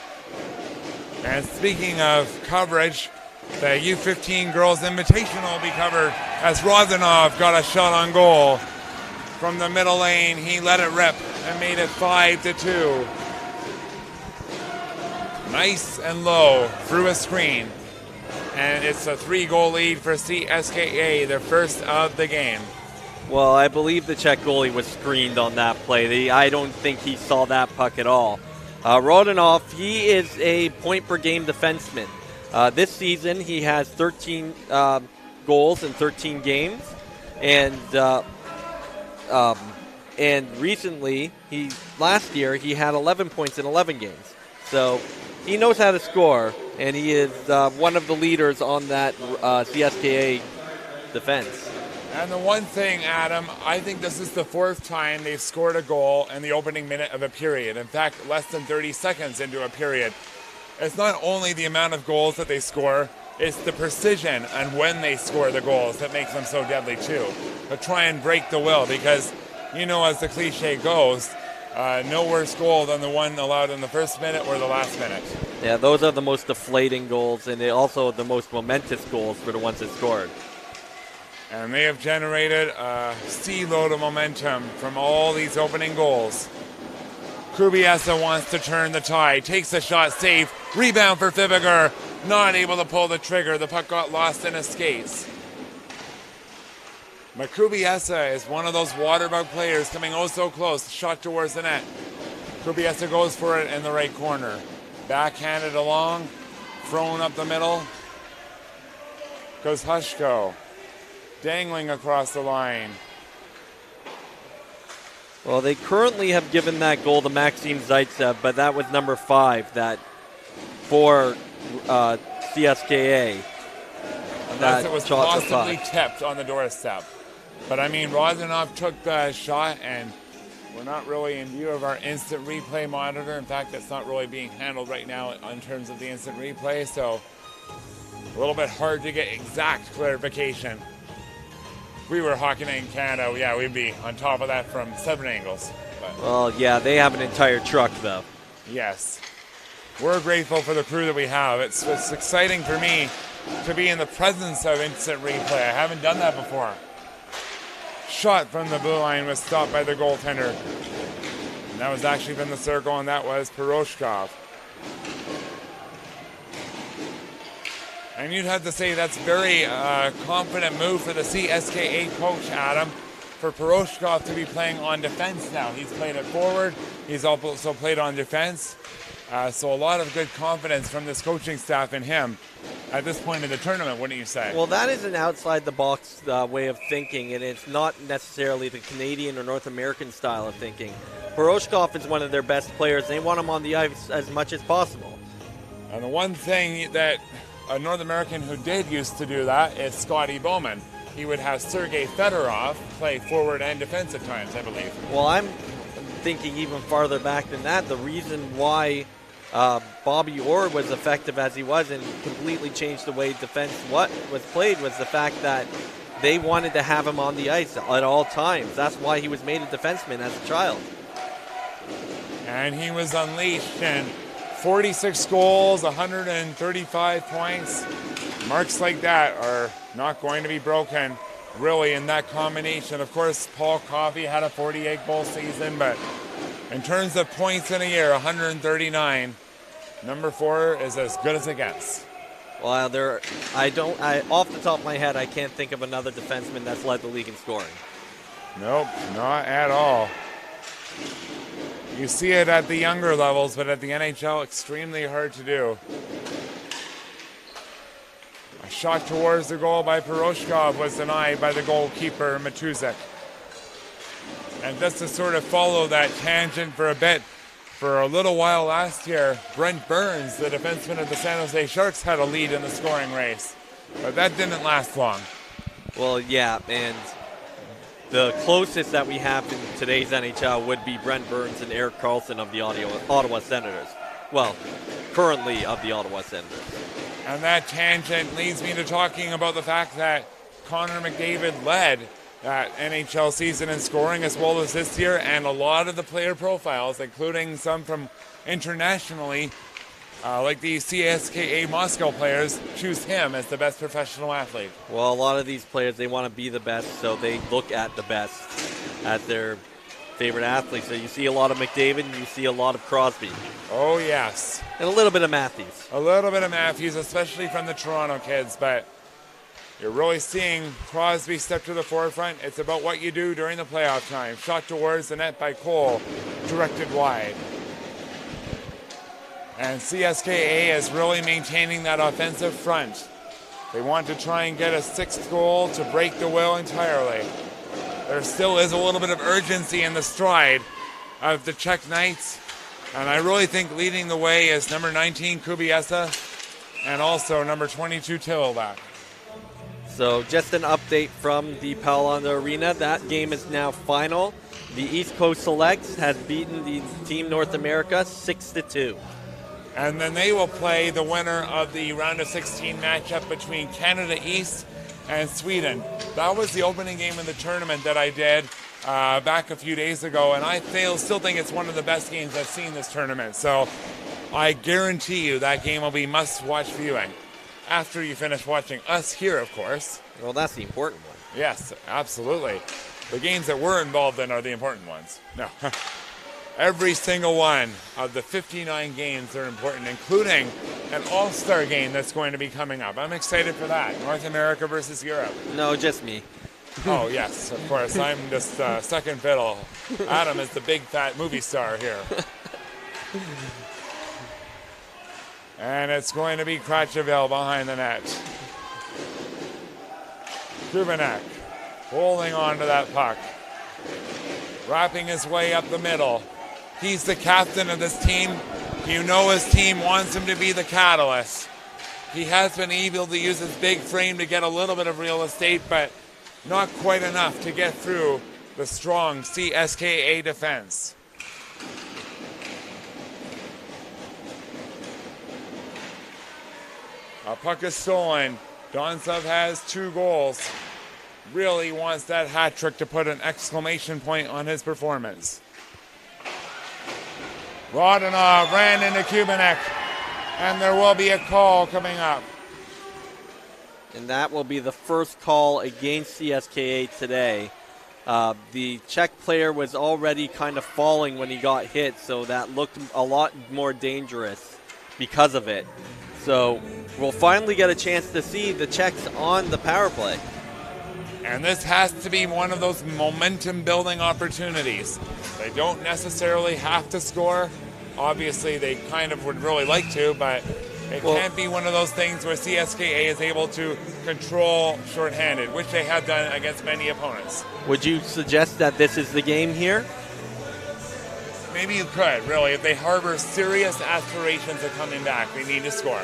And speaking of coverage, the U15 Girls Invitational will be covered as Rozanov got a shot on goal. From the middle lane, he let it rip and made it 5-2. Nice and low through a screen. And it's a 3-goal lead for CSKA, their first of the game. Well, I believe the Czech goalie was screened on that play. I don't think he saw that puck at all. Rodanov, he is a point-per-game defenseman. This season, he has 13 goals in 13 games. And recently, last year, he had 11 points in 11 games. So he knows how to score, and he is one of the leaders on that CSKA defense. And the one thing, Adam, I think this is the 4th time they've scored a goal in the opening minute of a period. In fact, less than 30 seconds into a period. It's not only the amount of goals that they score, it's the precision and when they score the goals that makes them so deadly too. To try and break the will, because, as the cliche goes, no worse goal than the one allowed in the first minute or the last minute. Yeah, those are the most deflating goals, and also the most momentous goals for the ones that scored. And they have generated a sea load of momentum from all these opening goals. Kubiesa wants to turn the tide, takes a shot, save, rebound for Fibiger, not able to pull the trigger. The puck got lost in his skates. But Kubiesa is one of those water bug players coming oh so close, shot towards the net. Kubiesa goes for it in the right corner. Backhanded along, thrown up the middle. Goes Hushko. Dangling across the line. Well, they currently have given that goal to Maxim Zaitsev, but that was number 5 for CSKA. That was possibly tipped on the doorstep. But I mean, Rozanov took the shot and We're not really in view of our instant replay monitor. In fact, that's not really being handled right now in terms of the instant replay, so a little bit hard to get exact clarification. If we were Hockey Night in Canada, yeah, we'd be on top of that from 7 angles. But well, yeah, they have an entire truck, though. yes. We're grateful for the crew that we have. It's exciting for me to be in the presence of instant replay. I haven't done that before. Shot from the blue line was stopped by the goaltender. And that was actually from the circle, and that was Piroshkov. And you'd have to say that's very confident move for the CSKA coach, Adam, for Piroshkov to be playing on defense now. He's played it forward. He's also played on defense. So a lot of good confidence from this coaching staff in him at this point in the tournament, wouldn't you say? Well, that is an outside-the-box way of thinking, and it's not necessarily the Canadian or North American style of thinking. Piroshkov is one of their best players. They want him on the ice as much as possible. And the one thing that a North American who did used to do that is Scotty Bowman. He would have Sergei Fedorov play forward and defense at times, I believe. Well, I'm thinking even farther back than that. The reason why Bobby Orr was effective as he was and completely changed the way defense was played was the fact that they wanted to have him on the ice at all times. That's why he was made a defenseman as a child. And he was unleashed in 46 goals, 135 points. Marks like that are not going to be broken, really, in that combination. Of course, Paul Coffey had a 48-goal season, but in terms of points in a year, 139. Number 4 is as good as it gets. Well, off the top of my head, I can't think of another defenseman that's led the league in scoring. Nope, not at all. You see it at the younger levels, but at the NHL, extremely hard to do. A shot towards the goal by Piroshkov was denied by the goalkeeper, Matuzek. And just to sort of follow that tangent for a bit, for a little while last year, Brent Burns, the defenseman of the San Jose Sharks, had a lead in the scoring race. But that didn't last long. Well, yeah, and the closest that we have in today's NHL would be Brent Burns and Eric Carlson of the Ottawa Senators. Well, currently of the Ottawa Senators. And that tangent leads me to talking about the fact that Connor McDavid led that NHL season in scoring as well as this year, and a lot of the player profiles, including some from internationally, like the CSKA Moscow players, choose him as the best professional athlete. Well, a lot of these players, they want to be the best, so they look at the best as their favorite athletes. So you see a lot of McDavid and you see a lot of Crosby. Oh, yes. And a little bit of Matthews. A little bit of Matthews, especially from the Toronto kids, but you're really seeing Crosby step to the forefront. It's about what you do during the playoff time. Shot towards the net by Cole, directed wide. And CSKA is really maintaining that offensive front. They want to try and get a 6th goal to break the will entirely. There still is a little bit of urgency in the stride of the Czech Knights. And I really think leading the way is number 19, Kubiesa, and also number 22, Tillback. So just an update from the Paolanda Arena. That game is now final. The East Coast Selects has beaten the Team North America 6-2. And then they will play the winner of the round of 16 matchup between Canada East and Sweden. That was the opening game of the tournament that I did back a few days ago, and I still think it's one of the best games I've seen this tournament. So I guarantee you that game will be must-watch viewing after you finish watching us here, of course. Well, that's the important one. Yes, absolutely. The games that we're involved in are the important ones. No. Every single one of the 59 games are important, including an all-star game that's going to be coming up. I'm excited for that. North America versus Europe. No, just me. Oh, yes, of course. I'm just second fiddle. Adam is the big, fat movie star here. And it's going to be Kracheville behind the net. Kubanek holding on to that puck. Wrapping his way up the middle. He's the captain of this team. You know his team wants him to be the catalyst. He has been able to use his big frame to get a little bit of real estate, but not quite enough to get through the strong CSKA defense. A puck is stolen. Dontsov has 2 goals. Really wants that hat trick to put an exclamation point on his performance. Rodanov ran into Kubanek, and there will be a call coming up. And that will be the first call against CSKA today. The Czech player was already kind of falling when he got hit, so that looked a lot more dangerous because of it. So we'll finally get a chance to see the Czechs on the power play. And this has to be one of those momentum-building opportunities. They don't necessarily have to score. Obviously, they kind of would really like to, but it can't be one of those things where CSKA is able to control shorthanded, which they have done against many opponents. Would you suggest that this is the game here? Maybe you could, really. If they harbor serious aspirations of coming back, they need to score.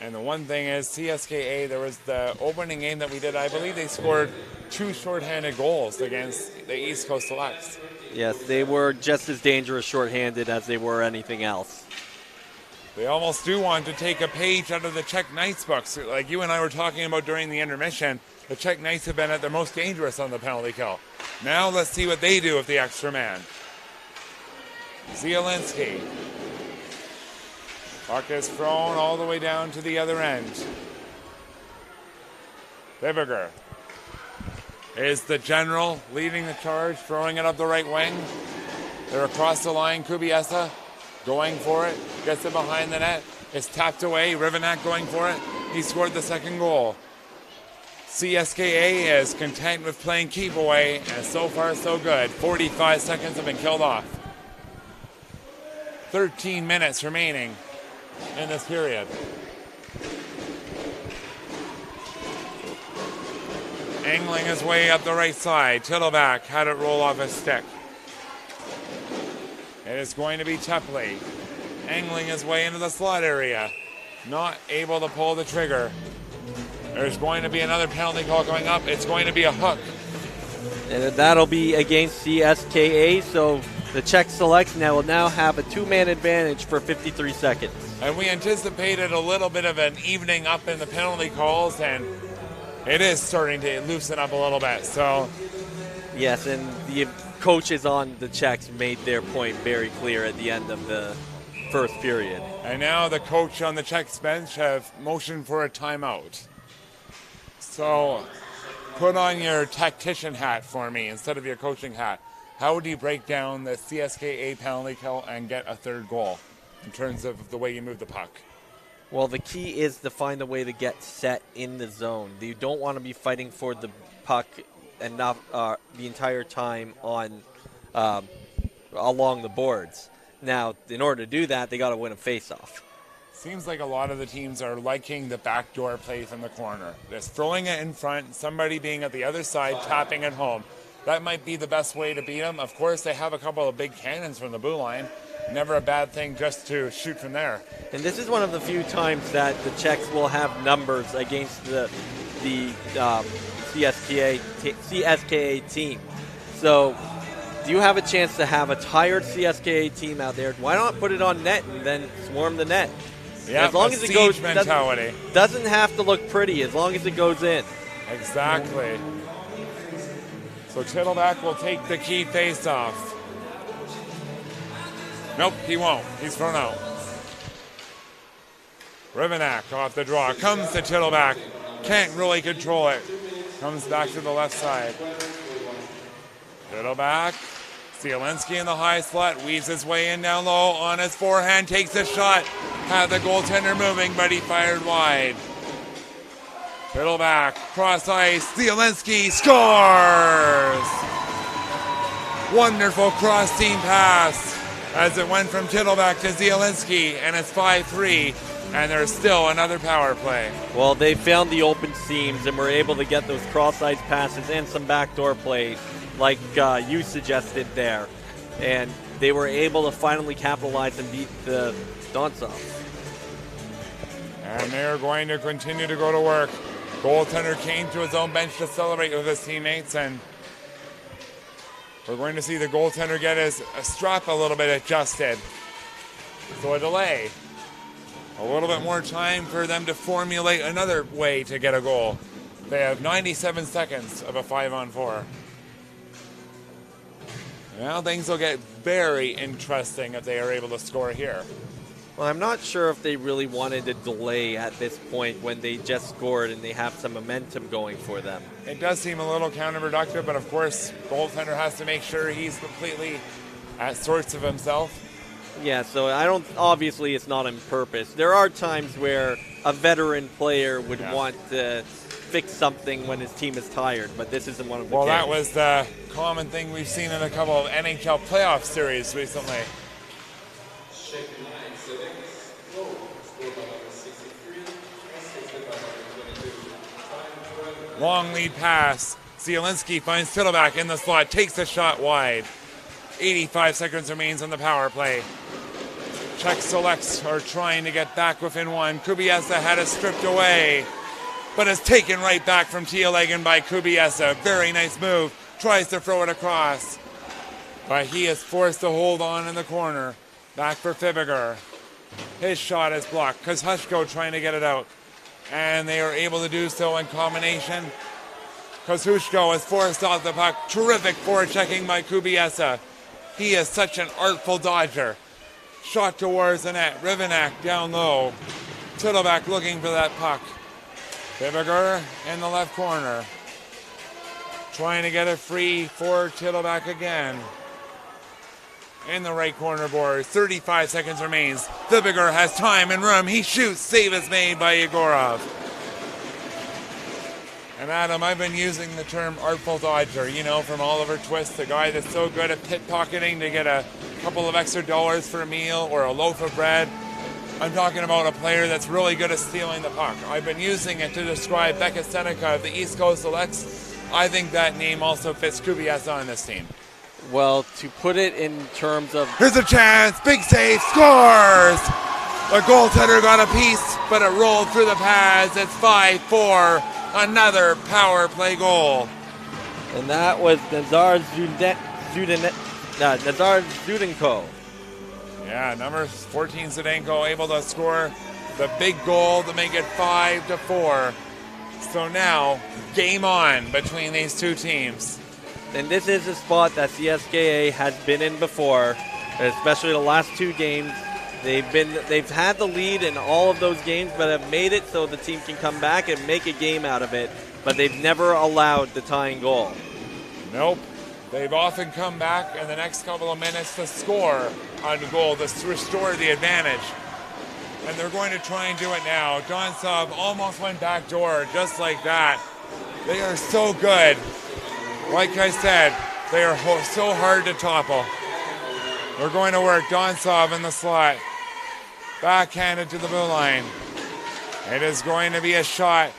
And the one thing is, CSKA, there was the opening game that we did, I believe they scored 2 shorthanded goals against the East Coast Selects. Yes, they were just as dangerous shorthanded as they were anything else. They almost do want to take a page out of the Czech Knights books. Like you and I were talking about during the intermission, the Czech Knights have been at their most dangerous on the penalty kill. Now let's see what they do with the extra man. Zielinski. Puck is thrown all the way down to the other end. Bibiger is the general leading the charge, throwing it up the right wing. They're across the line. Kubiesa going for it, gets it behind the net. It's tapped away. Rivanak going for it. He scored the second goal. CSKA is content with playing keep away, and so far so good. 45 seconds have been killed off. 13 minutes remaining in this period. Angling his way up the right side. Tittleback had it roll off his stick. It is going to be Tepley angling his way into the slot area. Not able to pull the trigger. There's going to be another penalty call coming up. It's going to be a hook. And that'll be against CSKA, so the Czech Selects will now have a 2-man advantage for 53 seconds. And we anticipated a little bit of an evening up in the penalty calls, and it is starting to loosen up a little bit. So, yes, and the coaches on the Czechs made their point very clear at the end of the first period. And now the coach on the Czechs bench have motioned for a timeout. So, put on your tactician hat for me instead of your coaching hat. How would you break down the CSKA penalty kill and get a third goal in terms of the way you move the puck? Well, the key is to find a way to get set in the zone. You don't want to be fighting for the puck enough the entire time on along the boards. Now, in order to do that, they got to win a face-off. Seems like a lot of the teams are liking the backdoor play from the corner. Just throwing it in front, somebody being at the other side, tapping it home. That might be the best way to beat them. Of course, they have a couple of big cannons from the blue line. Never a bad thing just to shoot from there. And this is one of the few times that the Czechs will have numbers against the CSKA team. So, do you have a chance to have a tired CSKA team out there? Why not put it on net and then swarm the net? Yeah, as long as it goes, mentality. Doesn't have to look pretty as long as it goes in. Exactly. So Tittleback will take the key face-off. Nope, he won't. He's thrown out. Rivanak off the draw. Comes to Tittleback. Can't really control it. Comes back to the left side. Tittleback. Zielinski in the high slot. Weaves his way in down low on his forehand. Takes a shot. Had the goaltender moving, but he fired wide. Tittleback. Cross ice. Zielinski scores! Wonderful cross-team pass as it went from Tittleback to Zielinski, and it's 5-3, and there's still another power play. Well, they found the open seams and were able to get those cross-ice passes and some backdoor plays like you suggested there. And they were able to finally capitalize and beat the Dontsov. And they're going to continue to go to work. Goaltender came to his own bench to celebrate with his teammates, and we're going to see the goaltender get his strap a little bit adjusted. So a delay. A little bit more time for them to formulate another way to get a goal. They have 97 seconds of a 5-on-4. Now things will get very interesting if they are able to score here. Well, I'm not sure if they really wanted to delay at this point when they just scored and they have some momentum going for them. It does seem a little counterproductive, but of course, goaltender has to make sure he's completely at sorts of himself. Yeah, so obviously it's not on purpose. There are times where a veteran player would want to fix something when his team is tired, but this isn't one of the Well, cases. that was the common thing we've seen in a couple of NHL playoff series recently. Long lead pass. Zielinski finds Fiddleback in the slot, takes the shot wide. 85 seconds remains on the power play. Czech Selects are trying to get back within one. Kubiesa had it stripped away, but is taken right back from Tealegan by Kubiesa. Very nice move. Tries to throw it across, but he is forced to hold on in the corner. Back for Fibiger. His shot is blocked. Kozushko trying to get it out, and they are able to do so in combination. Kozushko is forced off the puck. Terrific forechecking by Kubiesa. He is such an artful dodger. Shot towards the net. Rivenak down low. Tittleback looking for that puck. Fibiger in the left corner. Trying to get it free for Tittleback again. In the right corner boards. 35 seconds remains. Fibiger has time and room. He shoots. Save is made by Yegorov. And Adam, I've been using the term artful dodger, you know, from Oliver Twist, the guy that's so good at pickpocketing to get a couple of extra dollars for a meal or a loaf of bread. I'm talking about a player that's really good at stealing the puck. I've been using it to describe Becca Seneca of the East Coast Selects. I think that name also fits Kubiesa on this team. Well, to put it in terms of... Here's a chance, big save, scores! The goaltender got a piece, but it rolled through the pads. It's 5-4. Another power play goal. And that was Nazar Zdudenko. Yeah, number 14 Zdudenko able to score the big goal to make it 5-4. So now, game on between these two teams. And this is a spot that CSKA has been in before, especially the last two games. They've had the lead in all of those games, but have made it so the team can come back and make a game out of it. But they've never allowed the tying goal. Nope. They've often come back in the next couple of minutes to score on the goal to restore the advantage. And they're going to try and do it now. Donsov almost went backdoor just like that. They are so good. Like I said, they are so hard to topple. We're going to work. Donsov in the slot. Backhanded to the blue line. It is going to be a shot.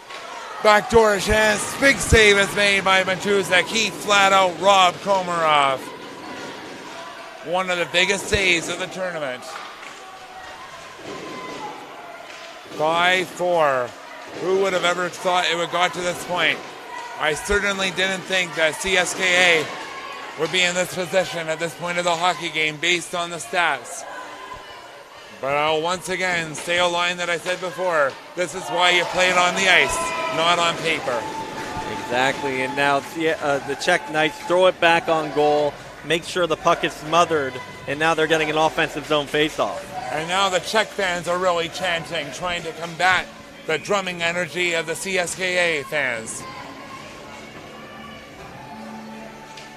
Backdoor chance. Big save is made by Matuzek. He flat out robbed Komarov. One of the biggest saves of the tournament. 5-4. Who would have ever thought it would got to this point? I certainly didn't think that CSKA would be in this position at this point of the hockey game based on the stats. But I'll once again say a line that I said before. This is why you play it on the ice, not on paper. Exactly, and now the Czech Knights throw it back on goal, make sure the puck is smothered, and now they're getting an offensive zone faceoff. And now the Czech fans are really chanting, trying to combat the drumming energy of the CSKA fans.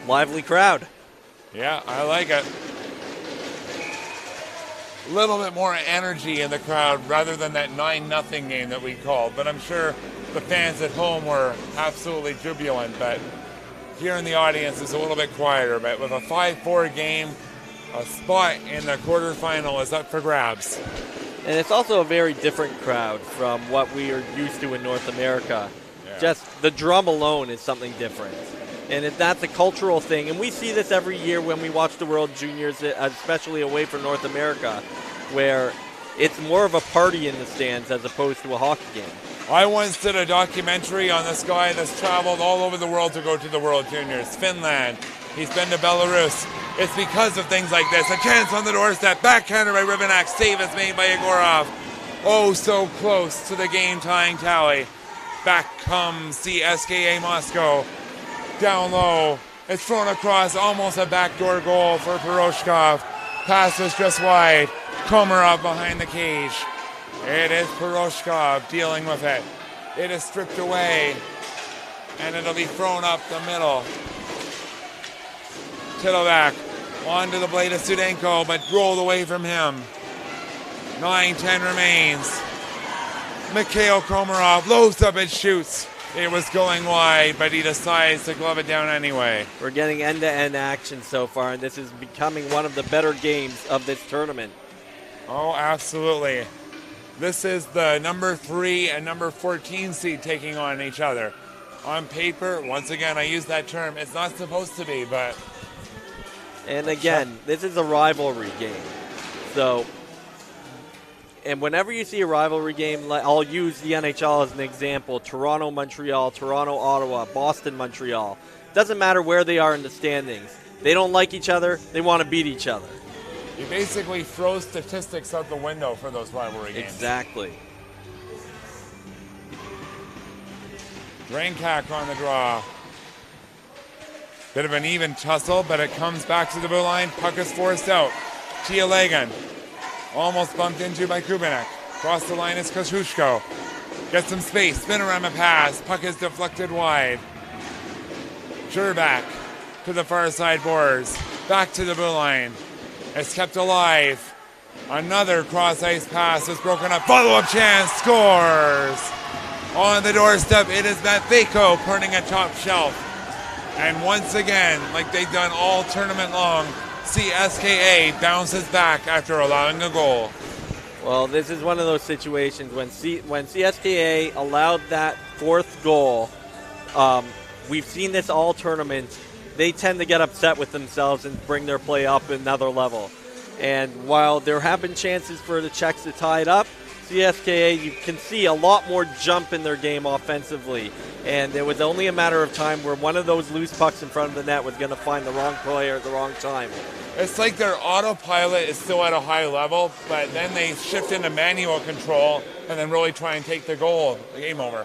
Lively crowd. Yeah, I like it. A little bit more energy in the crowd rather than that 9-0 game that we called. But I'm sure the fans at home were absolutely jubilant. But here in the audience it's a little bit quieter. But with a 5-4 game, a spot in the quarterfinal is up for grabs. And it's also a very different crowd from what we are used to in North America. Yeah. Just the drum alone is something different. And that's a cultural thing. And we see this every year when we watch the World Juniors, especially away from North America, where it's more of a party in the stands as opposed to a hockey game. I once did a documentary on this guy that's traveled all over the world to go to the World Juniors. Finland. He's been to Belarus. It's because of things like this. A chance on the doorstep. Backhander by Ribonak. Save is made by Egorov. Oh, so close to the game-tying tally. Back comes CSKA Moscow. Down low. It's thrown across. Almost a backdoor goal for Poroshkov. Pass was just wide. Komarov behind the cage. It is Poroshkov dealing with it. It is stripped away. And it'll be thrown up the middle. Titovac onto the blade of Sudenko, but rolled away from him. 9-10 remains. Mikhail Komarov loads up and shoots. It was going wide, but he decides to glove it down anyway. We're getting end-to-end action so far, and this is becoming one of the better games of this tournament. Oh, absolutely. This is the number 3 and number 14 seed taking on each other. On paper, once again, I use that term. It's not supposed to be, but... And again, this is a rivalry game. So, and whenever you see a rivalry game, I'll use the NHL as an example. Toronto, Montreal, Toronto, Ottawa, Boston, Montreal. Doesn't matter where they are in the standings. They don't like each other. They want to beat each other. You basically throw statistics out the window for those rivalry games. Exactly. Drankak on the draw. Bit of an even tussle, but it comes back to the blue line. Puck is forced out. Tialegan almost bumped into by Kubinek. Across the line is Kosciuszko. Gets some space. Spinorama pass. Puck is deflected wide. Sherback to the far side boards. Back to the blue line. It's kept alive. Another cross-ice pass is broken up. Follow-up chance. Scores. On the doorstep, it is Matveiko putting a top shelf. And once again, like they've done all tournament long, CSKA bounces back after allowing a goal. Well, this is one of those situations when CSKA allowed that fourth goal. We've seen this all tournament. They tend to get upset with themselves and bring their play up another level. And while there have been chances for the Czechs to tie it up, CSKA, you can see a lot more jump in their game offensively. And it was only a matter of time where one of those loose pucks in front of the net was going to find the wrong player at the wrong time. It's like their autopilot is still at a high level, but then they shift into manual control and then really try and take the goal, the game over.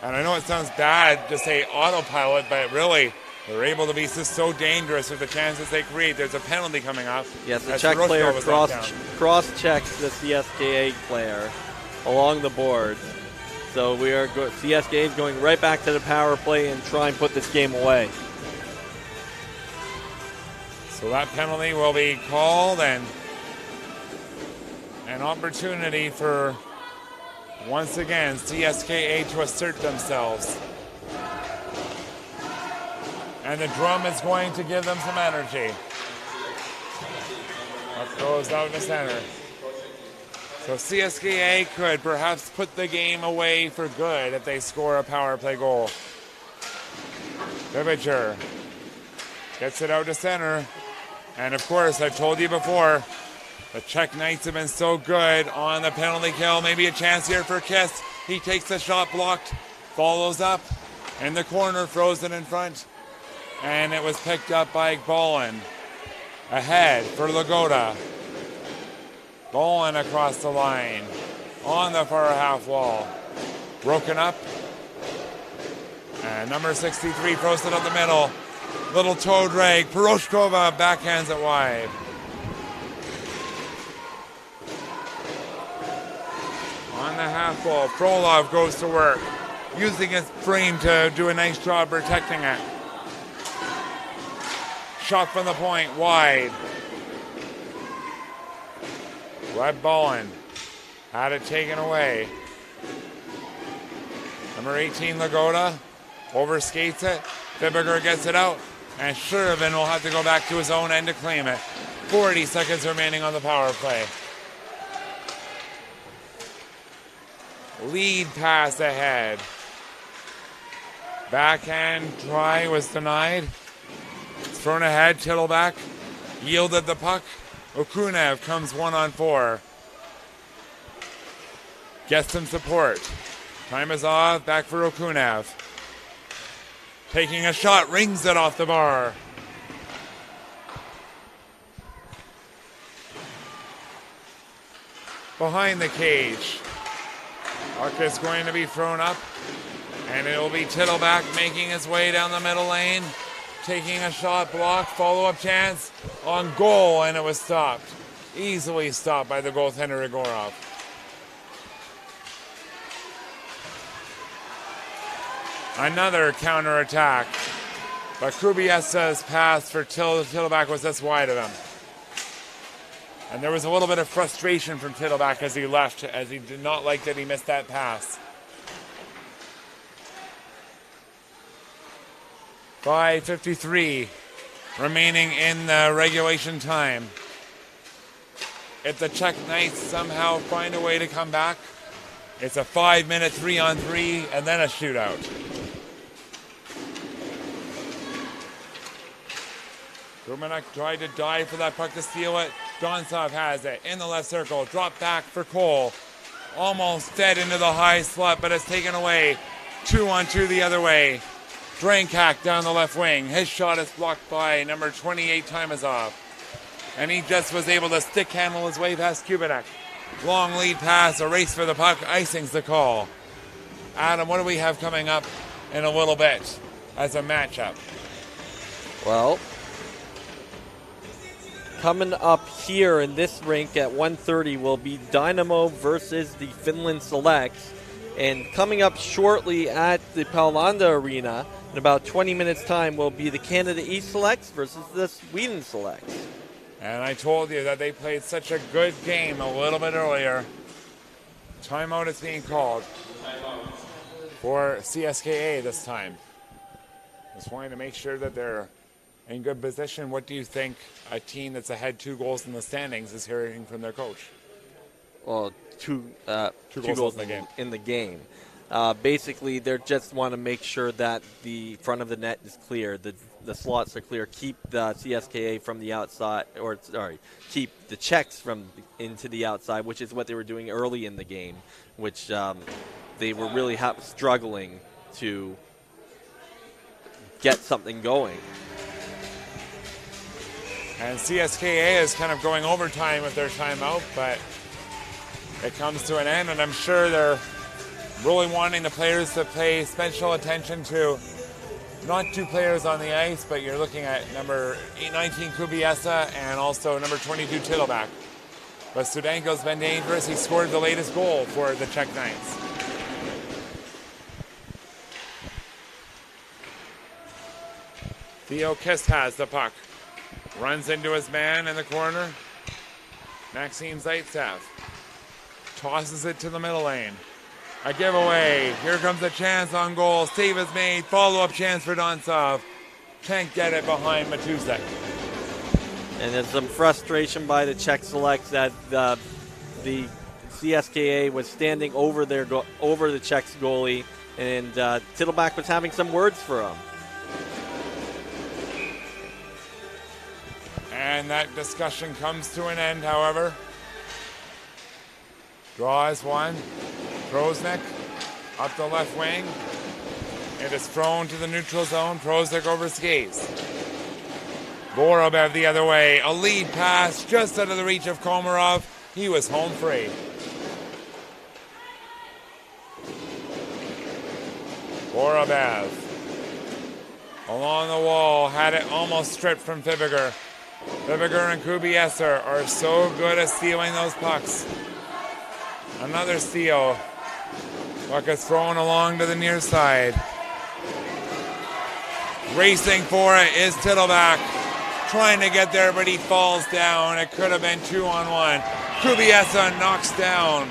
And I know it sounds bad to say autopilot, but really, they're able to be just so dangerous with the chances they create. There's a penalty coming up. Yes, the Czech player cross-checks the CSKA player along the board. So CSKA is going right back to the power play and try and put this game away. So that penalty will be called, and an opportunity for, once again, CSKA to assert themselves. And the drum is going to give them some energy. That goes out in the center. So CSKA could perhaps put the game away for good if they score a power play goal. Bibicher gets it out to center. And of course, I've told you before, the Czech Knights have been so good on the penalty kill. Maybe a chance here for Kiss. He takes the shot blocked, follows up in the corner, throws it in front. And it was picked up by Bolin. Ahead for Lagoda. Bolin across the line. On the far half wall. Broken up. And number 63 throws it up the middle. Little toe drag. Poroshkova backhands it wide. On the half wall, Frolov goes to work. Using his frame to do a nice job protecting it. Shot from the point, wide. Webb Bolin had it taken away. Number 18, Lagoda, overskates it. Bibiger gets it out, and Shervin will have to go back to his own end to claim it. 40 seconds remaining on the power play. Lead pass ahead. Backhand try was denied. Thrown ahead, Tittleback yielded the puck. Okunev comes 1-on-4. Gets some support. Time is off. Back for Okunev. Taking a shot. Rings it off the bar. Behind the cage. Puck is going to be thrown up. And it'll be Tittleback making his way down the middle lane. Taking a shot, blocked, follow-up chance on goal, and it was stopped. Easily stopped by the goaltender, Igorov. Another counter-attack. But Kubiesa's pass for Tittleback was just wide of him. And there was a little bit of frustration from Tittleback as he left, as he did not like that he missed that pass. 5:53 remaining in the regulation time. If the Czech Knights somehow find a way to come back, it's a 5-minute 3-on-3 and then a shootout. Kumanek tried to dive for that puck to steal it. Dontsov has it in the left circle. Drop back for Cole. Almost fed into the high slot, but it's taken away. 2-on-2 the other way. Drankak down the left wing. His shot is blocked by number 28, Timazov. And he just was able to stick handle his way past Kubanek. Long lead pass, a race for the puck. Icing's the call. Adam, what do we have coming up in a little bit as a matchup? Well, coming up here in this rink at 1:30 will be Dynamo versus the Finland Selects. And coming up shortly at the Paulanda Arena, in about 20 minutes' time, will be the Canada East Selects versus the Sweden Selects. And I told you that they played such a good game a little bit earlier. Timeout is being called for CSKA this time. Just wanting to make sure that they're in good position. What do you think a team that's ahead 2 goals in the standings is hearing from their coach? Well, two goals in the game. Basically, they just want to make sure that the front of the net is clear, the slots are clear, keep the CSKA from the outside, keep the Czechs from into the outside, which is what they were doing early in the game, which they were really struggling to get something going. And CSKA is kind of going overtime with their timeout, but it comes to an end, and I'm sure they're really wanting the players to pay special attention to not 2 players on the ice, but you're looking at number 19 Kubiesa and also number 22 Tittleback. But Sudenko's been dangerous. He scored the latest goal for the Czech Knights. Theo Kist has the puck. Runs into his man in the corner. Maxim Zaitsev tosses it to the middle lane. A giveaway. Here comes a chance on goal. Save is made. Follow-up chance for Dontsov. Can't get it behind Matusek. And there's some frustration by the Czech Selects that the CSKA was standing over the Czechs goalie, and Tittleback was having some words for him. And that discussion comes to an end, however. Draws one. Prosnik up the left wing. It is thrown to the neutral zone. Prosnik over skates. Borobev the other way. A lead pass just out of the reach of Komarov. He was home free. Borobev along the wall. Had it almost stripped from Fibiger. Fibiger and Kubiesa are so good at stealing those pucks. Another steal. Puck is thrown along to the near side. Racing for it is Tittleback. Trying to get there, but he falls down. It could have been 2-on-1. Kubiesa knocks down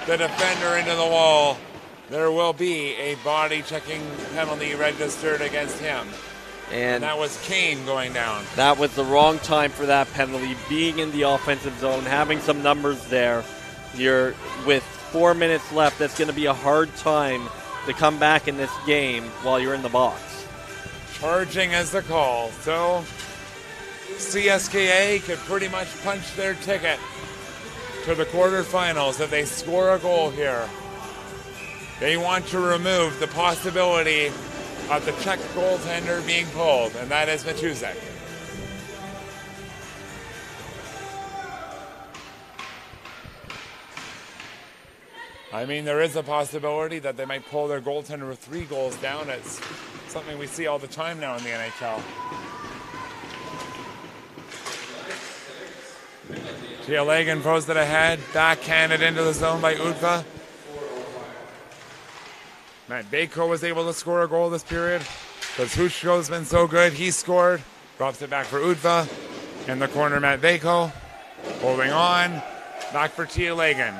the defender into the wall. There will be a body checking penalty registered against him. And that was Kane going down. That was the wrong time for that penalty. Being in the offensive zone, having some numbers there, you're with 4 minutes left. That's going to be a hard time to come back in this game while you're in the box. Charging as the call. So CSKA could pretty much punch their ticket to the quarterfinals if they score a goal here. They want to remove the possibility of the Czech goaltender being pulled, and that is Matusek. I mean, there is a possibility that they might pull their goaltender with 3 goals down. It's something we see all the time now in the NHL. Tealegan throws it ahead, backhanded into the zone by Utva. Matt Bako was able to score a goal this period because Hushko's been so good. He scored, drops it back for Utva. In the corner, Matt Bako holding on, back for Tealegan.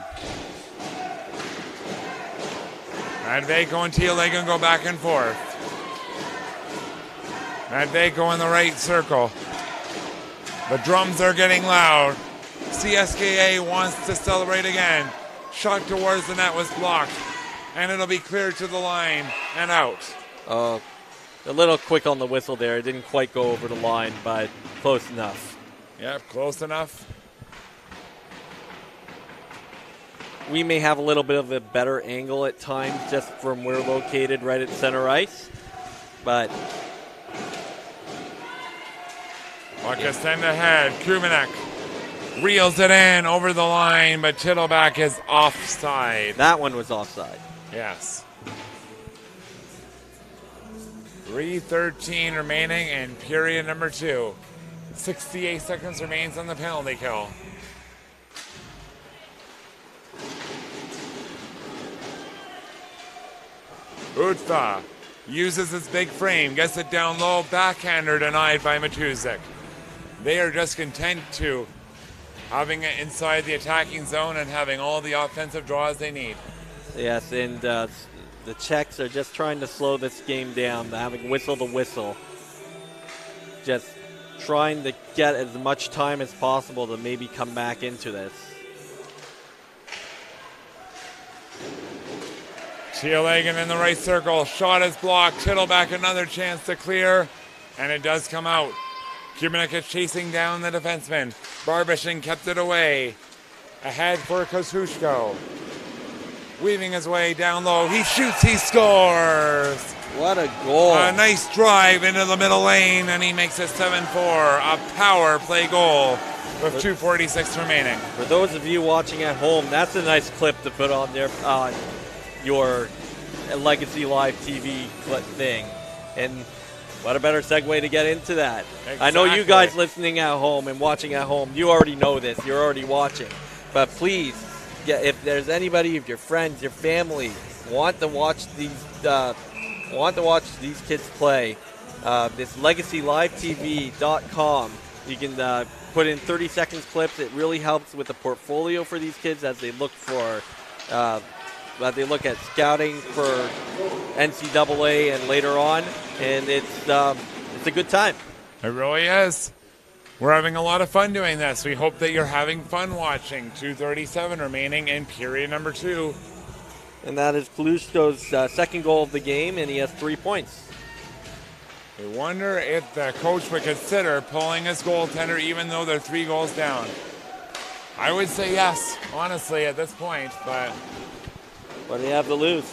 Matt Bako and Tealegan go back and forth. Matt Bako in the right circle. The drums are getting loud. CSKA wants to celebrate again. Shot towards the net was blocked. And it'll be cleared to the line and out. A little quick on the whistle there. It didn't quite go over the line, but close enough. Yep, close enough. We may have a little bit of a better angle at times just from where we're located right at center ice. But Luka send ahead. Kumanek reels it in over the line, but Tittleback is offside. That one was offside. Yes. 3:13 remaining in period number 2. 68 seconds remains on the penalty kill. Utva uses his big frame, gets it down low, backhander denied by Matusek. They are just content to having it inside the attacking zone and having all the offensive draws they need. Yes, and the Czechs are just trying to slow this game down, having whistle to whistle. Just trying to get as much time as possible to maybe come back into this. Tealegan in the right circle. Shot is blocked. Tittleback another chance to clear. And it does come out. Kumanek is chasing down the defenseman. Barbashin kept it away. Ahead for Kozushko. Weaving his way down low. He shoots. He scores. What a goal. A nice drive into the middle lane. And he makes it 7-4. A power play goal with 2:46 remaining. For those of you watching at home, that's a nice clip to put on there. Your Legacy Live TV clip thing. And what a better segue to get into that. Exactly. I know you guys listening at home and watching at home, you already know this. You're already watching. But please, if there's anybody, if your friends, your family want to watch these kids play, this LegacyLiveTV.com, you can put in 30 seconds clips. It really helps with the portfolio for these kids as they look for at scouting for NCAA and later on, and it's a good time. It really is. We're having a lot of fun doing this. We hope that you're having fun watching. 2:37 remaining in period number 2. And that is Klushko's second goal of the game, and he has 3 points. We wonder if the coach would consider pulling his goaltender even though they're 3 goals down. I would say yes, honestly, at this point, but what do you have to lose?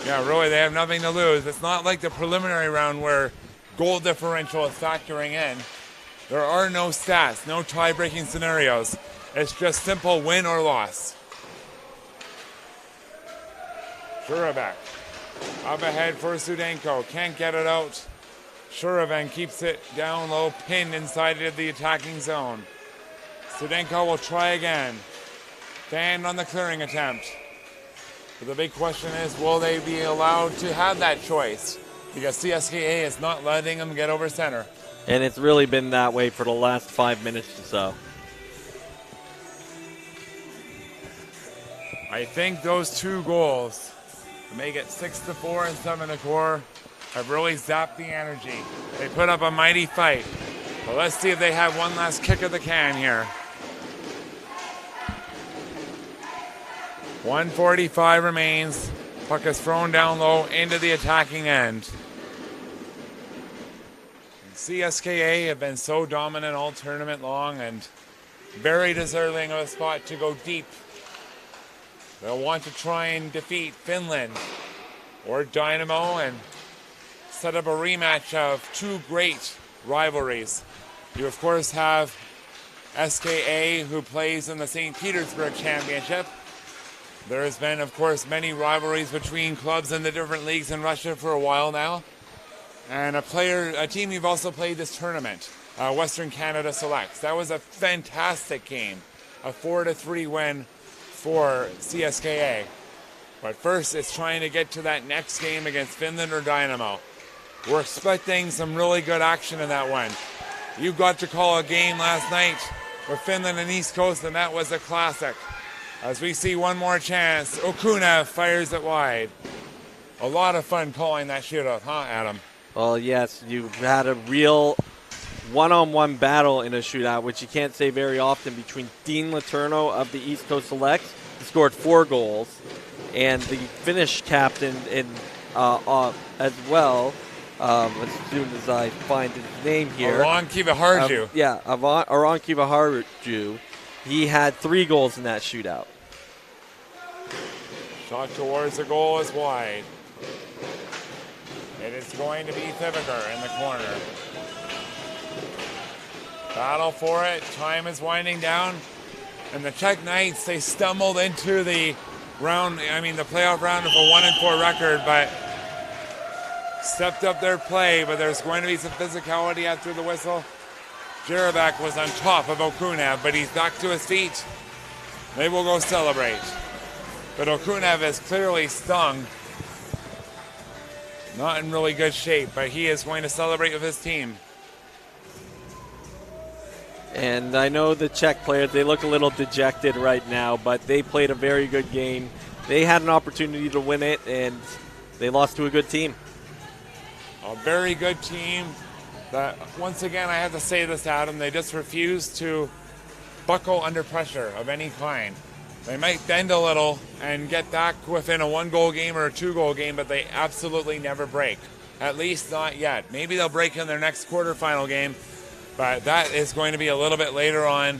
Yeah, really, they have nothing to lose. It's not like the preliminary round where goal differential is factoring in. There are no stats, no tie-breaking scenarios. It's just simple win or loss. Shurabek up ahead for Sudenko. Can't get it out. Shuravan keeps it down low, pinned inside of the attacking zone. Sudenko will try again. Banned on the clearing attempt. But the big question is, will they be allowed to have that choice? Because CSKA is not letting them get over center. And it's really been that way for the last 5 minutes or so. I think those 2 goals to make it 6-4 and 7-4 have really zapped the energy. They put up a mighty fight. But let's see if they have one last kick of the can here. 1:45 remains. Puck is thrown down low into the attacking end. CSKA have been so dominant all tournament long and very deserving of a spot to go deep. They'll want to try and defeat Finland or Dynamo and set up a rematch of two great rivalries. You of course have SKA, who plays in the St. Petersburg Championship. There has been, of course, many rivalries between clubs in the different leagues in Russia for a while now. And a team you've also played this tournament, Western Canada Selects. That was a fantastic game, a 4-3 win for CSKA. But first, it's trying to get to that next game against Finland or Dynamo. We're expecting some really good action in that one. You got to call a game last night with Finland and East Coast, and that was a classic. As we see one more chance, Okuna fires it wide. A lot of fun calling that shootout, huh, Adam? Well, yes, you've had a real one-on-one battle in a shootout, which you can't say very often, between Dean Letourneau of the East Coast Selects, who scored 4 goals, and the Finnish captain as well. As soon as I find his name here. Aron Kiviharju. Aron Kiviharju. He had 3 goals in that shootout. Shot towards the goal is wide. It is going to be Thibaker in the corner. Battle for it. Time is winding down. And the Czech Knights, they stumbled into the playoff round of a 1-4 record, but stepped up their play, but there's going to be some physicality after the whistle. Jerabak was on top of Okunev, but he's back to his feet. They will go celebrate. But Okunev is clearly stung. Not in really good shape, but he is going to celebrate with his team. And I know the Czech players, they look a little dejected right now, but they played a very good game. They had an opportunity to win it, and they lost to a good team. A very good team that, once again, I have to say this, Adam, they just refuse to buckle under pressure of any kind. They might bend a little and get back within a 1-goal game or a 2-goal game, but they absolutely never break. At least not yet. Maybe they'll break in their next quarterfinal game, but that is going to be a little bit later on.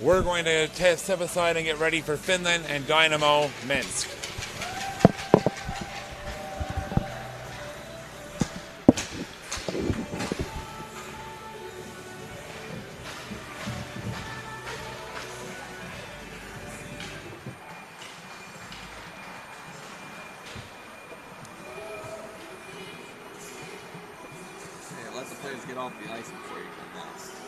We're going to step aside and get ready for Finland and Dynamo Minsk. Let the players get off the ice before you come off.